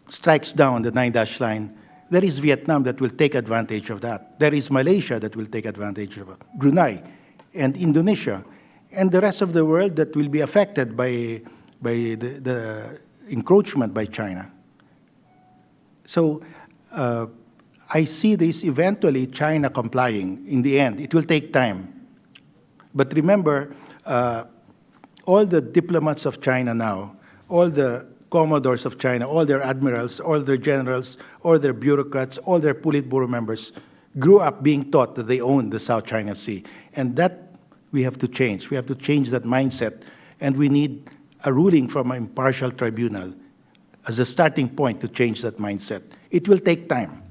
strikes down the 9-dash line, there is Vietnam that will take advantage of that. There is Malaysia that will take advantage of it, Brunei, and Indonesia, and the rest of the world that will be affected by the encroachment by China. So I see this eventually China complying in the end. It will take time. But remember, all the diplomats of China now, all the commodores of China, all their admirals, all their generals, all their bureaucrats, all their Politburo members grew up being taught that they own the South China Sea. And that we have to change. We have to change that mindset. And we need a ruling from an impartial tribunal as a starting point to change that mindset. It will take time.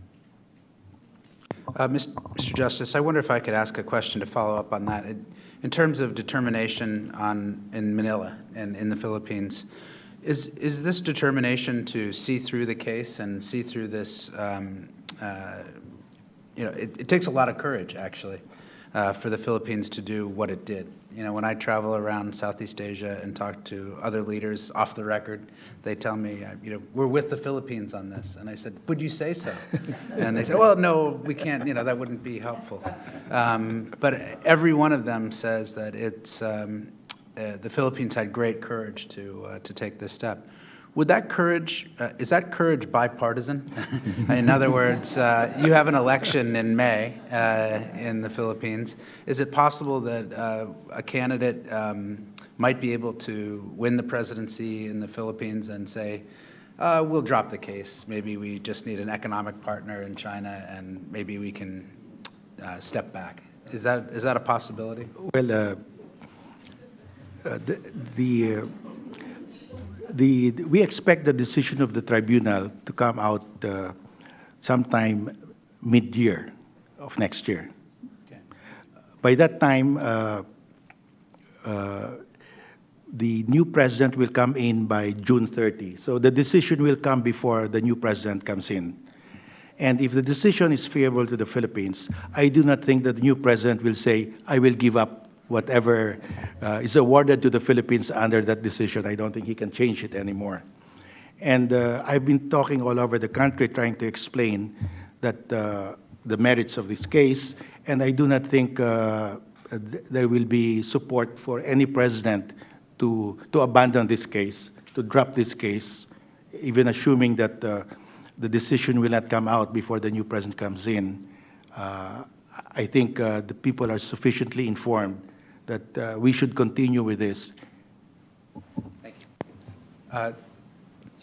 Mr. Justice, I wonder if I could ask a question to follow up on that. In terms of determination in Manila and in the Philippines, is this determination to see through the case and see through this, it takes a lot of courage, actually, for the Philippines to do what it did. When I travel around Southeast Asia and talk to other leaders off the record, they tell me, we're with the Philippines on this. And I said, would you say so? And they said, well, no, we can't, that wouldn't be helpful. But every one of them says that it's, the Philippines had great courage to take this step. Would that courage, is that courage bipartisan? In other words, you have an election in May in the Philippines. Is it possible that a candidate might be able to win the presidency in the Philippines and say, we'll drop the case. Maybe we just need an economic partner in China and maybe we can step back. Is that a possibility? Well, we expect the decision of the tribunal to come out sometime mid-year of next year. Okay. By that time, the new president will come in by June 30. So the decision will come before the new president comes in. And if the decision is favorable to the Philippines, I do not think that the new president will say, I will give up whatever is awarded to the Philippines under that decision. I don't think he can change it anymore. And I've been talking all over the country trying to explain that the merits of this case, and I do not think there will be support for any president to abandon this case, to drop this case, even assuming that the decision will not come out before the new president comes in. I think the people are sufficiently informed that we should continue with this. Thank you.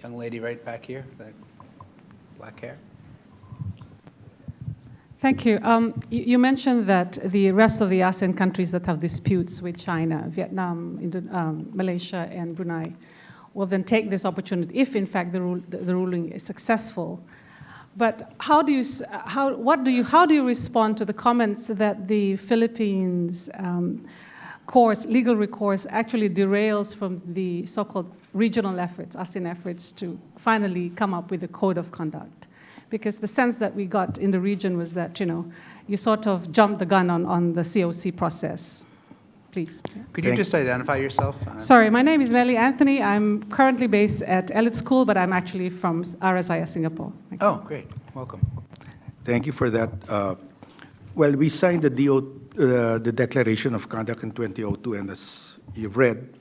Young lady right back here, the black hair. Thank you. You mentioned that the rest of the ASEAN countries that have disputes with China, Vietnam, Malaysia, and Brunei, will then take this opportunity if, in fact, the ruling is successful. But how do you respond to the comments that the Philippines legal recourse actually derails from the so-called regional efforts, ASEAN efforts, to finally come up with a code of conduct? Because the sense that we got in the region was that, you sort of jumped the gun on the COC process. Please. Could you just identify yourself? Sorry, my name is Melly Anthony. I'm currently based at Elliott School, but I'm actually from RSIS Singapore. Thank you. Oh, great. Welcome. Thank you for that. Well, we signed the Declaration of Conduct in 2002, and as you've read,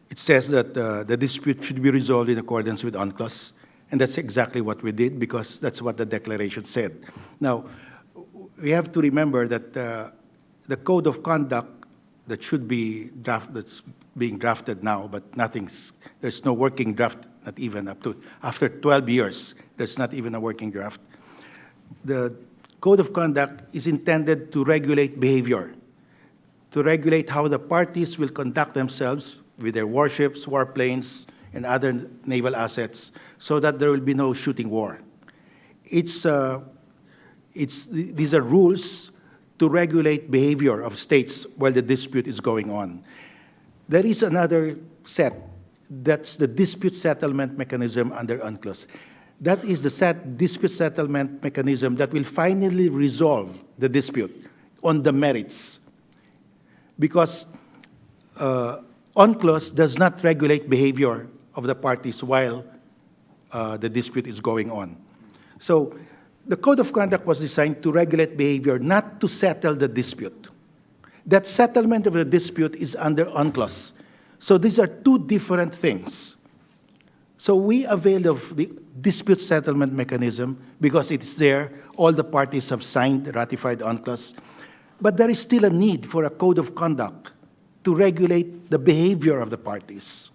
it says that the dispute should be resolved in accordance with UNCLOS, and that's exactly what we did because that's what the declaration said. Now, we have to remember that the Code of Conduct that should be that's being drafted now, but there's no working draft, not even after 12 years, there's not even a working draft. The Code of Conduct is intended to regulate behavior, to regulate how the parties will conduct themselves with their warships, warplanes, and other naval assets so that there will be no shooting war. These are rules to regulate behavior of states while the dispute is going on. There is another set, that's the dispute settlement mechanism under UNCLOS. That is the dispute settlement mechanism that will finally resolve the dispute on the merits. Because UNCLOS does not regulate behavior of the parties while the dispute is going on. So the Code of Conduct was designed to regulate behavior, not to settle the dispute. That settlement of the dispute is under UNCLOS. So these are two different things. So we availed of the dispute settlement mechanism because it's there. All the parties have signed, ratified UNCLOS. But there is still a need for a code of conduct to regulate the behavior of the parties.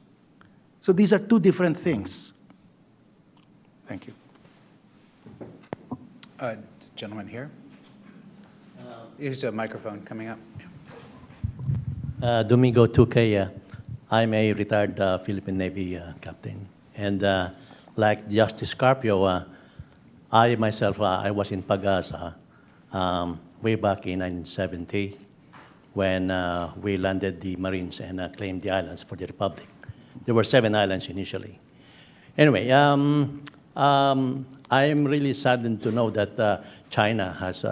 So these are two different things. Thank you. Gentleman here. Here's a microphone coming up. Domingo Tukaya. I'm a retired Philippine Navy captain. And like Justice Carpio, I myself, I was in Pagasa way back in 1970 when we landed the Marines and claimed the islands for the Republic. There were 7 islands initially. Anyway, I'm really saddened to know that China has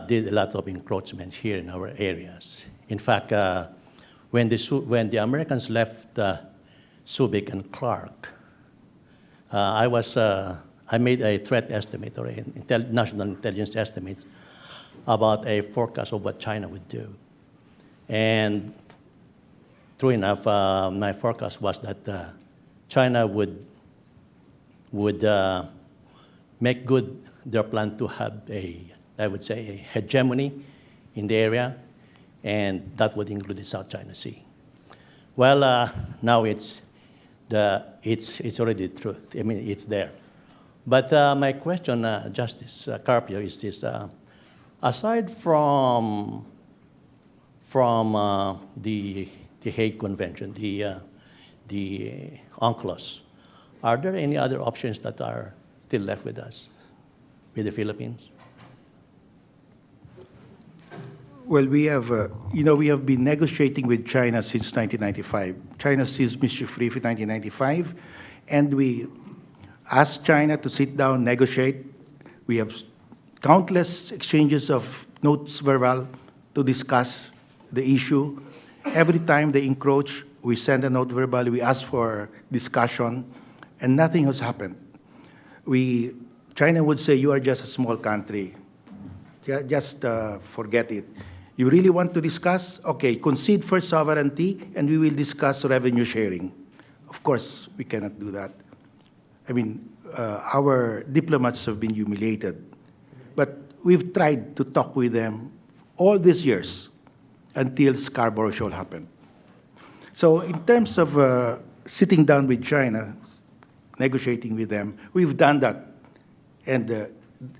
did a lot of encroachment here in our areas. In fact, when the Americans left Subic and Clark, I made a threat estimate or a national intelligence estimate about a forecast of what China would do. And true enough, my forecast was that China would make good their plan to have I would say, a hegemony in the area, and that would include the South China Sea. Well, now it's already the truth. I mean, it's there. But my question, Justice Carpio, is this: aside from the Hague Convention, the UNCLOS, are there any other options that are still left with us, with the Philippines? Well, we have been negotiating with China since 1995. China ceased mischief in 1995, and we asked China to sit down, negotiate. We have countless exchanges of notes verbal to discuss the issue. Every time they encroach, we send a note verbal, we ask for discussion, and nothing has happened. China would say, you are just a small country. Just forget it. You really want to discuss? Okay, concede for sovereignty, and we will discuss revenue sharing. Of course, we cannot do that. I mean, our diplomats have been humiliated. But we've tried to talk with them all these years until Scarborough Shoal happened. So in terms of sitting down with China, negotiating with them, we've done that. And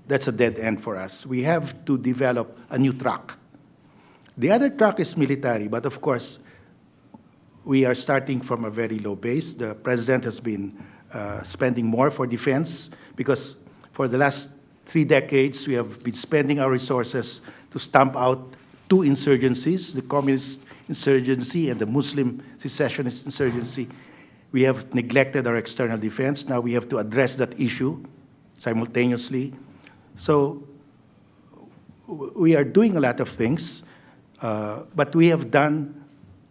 that's a dead end for us. We have to develop a new track. The other track is military, but of course, we are starting from a very low base. The president has been spending more for defense because for the last 3 decades, we have been spending our resources to stamp out 2 insurgencies, the communist insurgency and the Muslim secessionist insurgency. We have neglected our external defense. Now we have to address that issue simultaneously. So we are doing a lot of things, but we have done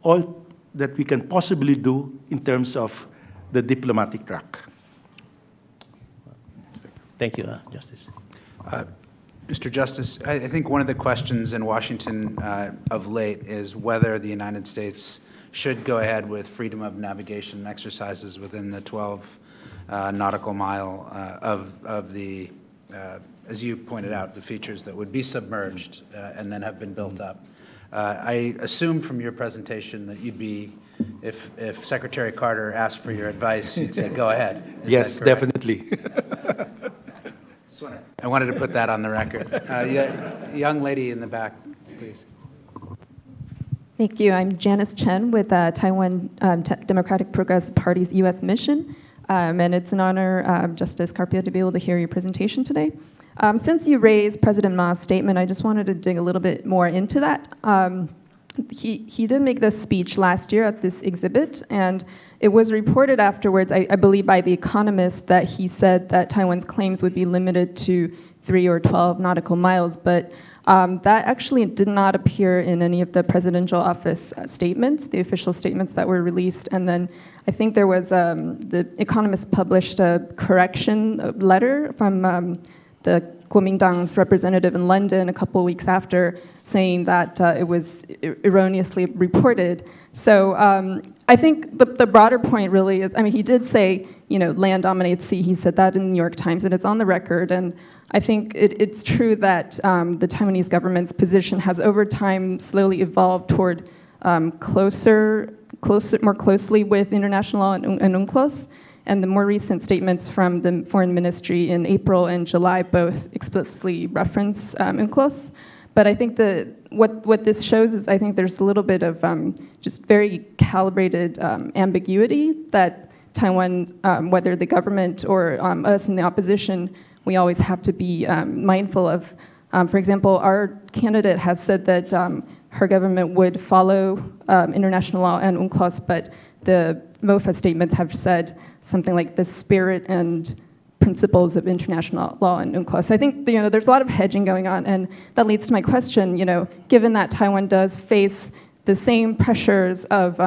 all that we can possibly do in terms of the diplomatic track. Thank you, Justice. Mr. Justice, I think one of the questions in Washington of late is whether the United States should go ahead with freedom of navigation exercises within the 12 nautical mile of the, as you pointed out, the features that would be submerged and then have been built up. I assume from your presentation that you'd be, if Secretary Carter asked for your advice, you'd say, go ahead. Is Yes, that correct? definitely. I wanted to put that on the record. Young lady in the back, please. Thank you. I'm Janice Chen with Taiwan Democratic Progressive Party's U.S. mission, and it's an honor, Justice Carpio, to be able to hear your presentation today. Since you raised President Ma's statement, I just wanted to dig a little bit more into that. He did make this speech last year at this exhibit, and it was reported afterwards, I believe by The Economist, that he said that Taiwan's claims would be limited to 3 or 12 nautical miles, but that actually did not appear in any of the presidential office statements, the official statements that were released. And then I think there was, The Economist published a correction letter from the Kuomintang's representative in London a couple of weeks after, saying that it was erroneously reported. So I think the broader point really is, I mean, he did say, land dominates sea. He said that in the New York Times, and it's on the record. And I think it's true that the Taiwanese government's position has over time slowly evolved toward more closely with international law and UNCLOS. And the more recent statements from the Foreign Ministry in April and July both explicitly reference UNCLOS. But I think what this shows is I think there's a little bit of just very calibrated ambiguity that Taiwan, whether the government or us in the opposition, we always have to be mindful of. For example, our candidate has said that her government would follow international law and UNCLOS, but the MOFA statements have said something like the spirit and principles of international law and UNCLOS. I think there's a lot of hedging going on, and that leads to my question. Given that Taiwan does face the same pressures of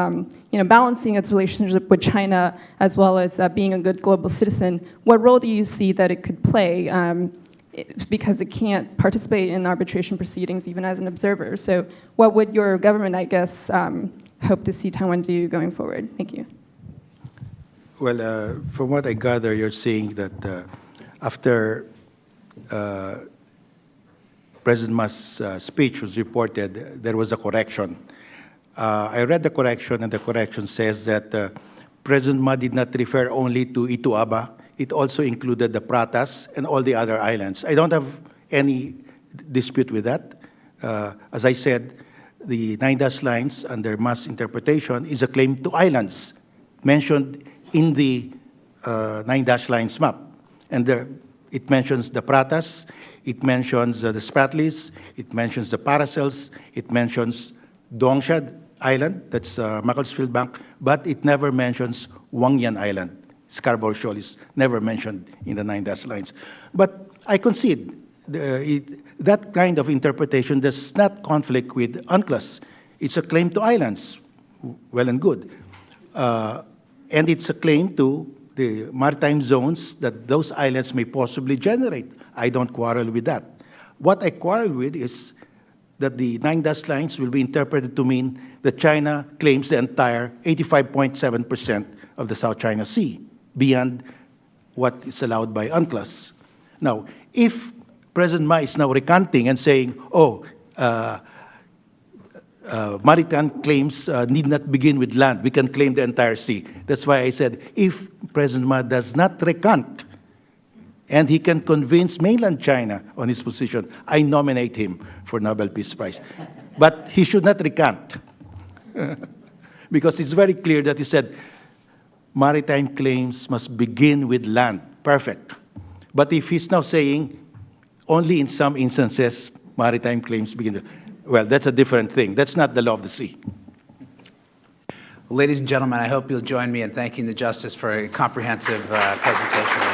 balancing its relationship with China as well as being a good global citizen, what role do you see that it could play? Because it can't participate in arbitration proceedings even as an observer. So what would your government, I guess, hope to see Taiwan do going forward? Thank you. Well, from what I gather, you're saying that after President Ma's speech was reported, there was a correction. I read the correction, and the correction says that President Ma did not refer only to Ituaba. It also included the Pratas and all the other islands. I don't have any dispute with that. As I said, the 9-dash lines under Ma's interpretation is a claim to islands mentioned in the 9-dash lines map. And it mentions the Pratas, it mentions the Spratlys, it mentions the Paracels, it mentions Dongsha Island, that's Macclesfield Bank, but it never mentions Wangyan Island. Scarborough Shoal is never mentioned in the 9-dash lines. But I concede that kind of interpretation does not conflict with UNCLOS. It's a claim to islands, well and good. And it's a claim to the maritime zones that those islands may possibly generate. I don't quarrel with that. What I quarrel with is that the 9-dash lines will be interpreted to mean that China claims the entire 85.7% of the South China Sea, beyond what is allowed by UNCLOS. Now, if President Ma is now recanting and saying, maritime claims need not begin with land, we can claim the entire sea. That's why I said, if President Ma does not recant, and he can convince mainland China on his position, I nominate him for Nobel Peace Prize. But he should not recant, because it's very clear that he said, maritime claims must begin with land. Perfect. But if he's now saying, only in some instances, maritime claims begin with, well, that's a different thing. That's not the law of the sea. Ladies and gentlemen, I hope you'll join me in thanking the Justice for a comprehensive presentation.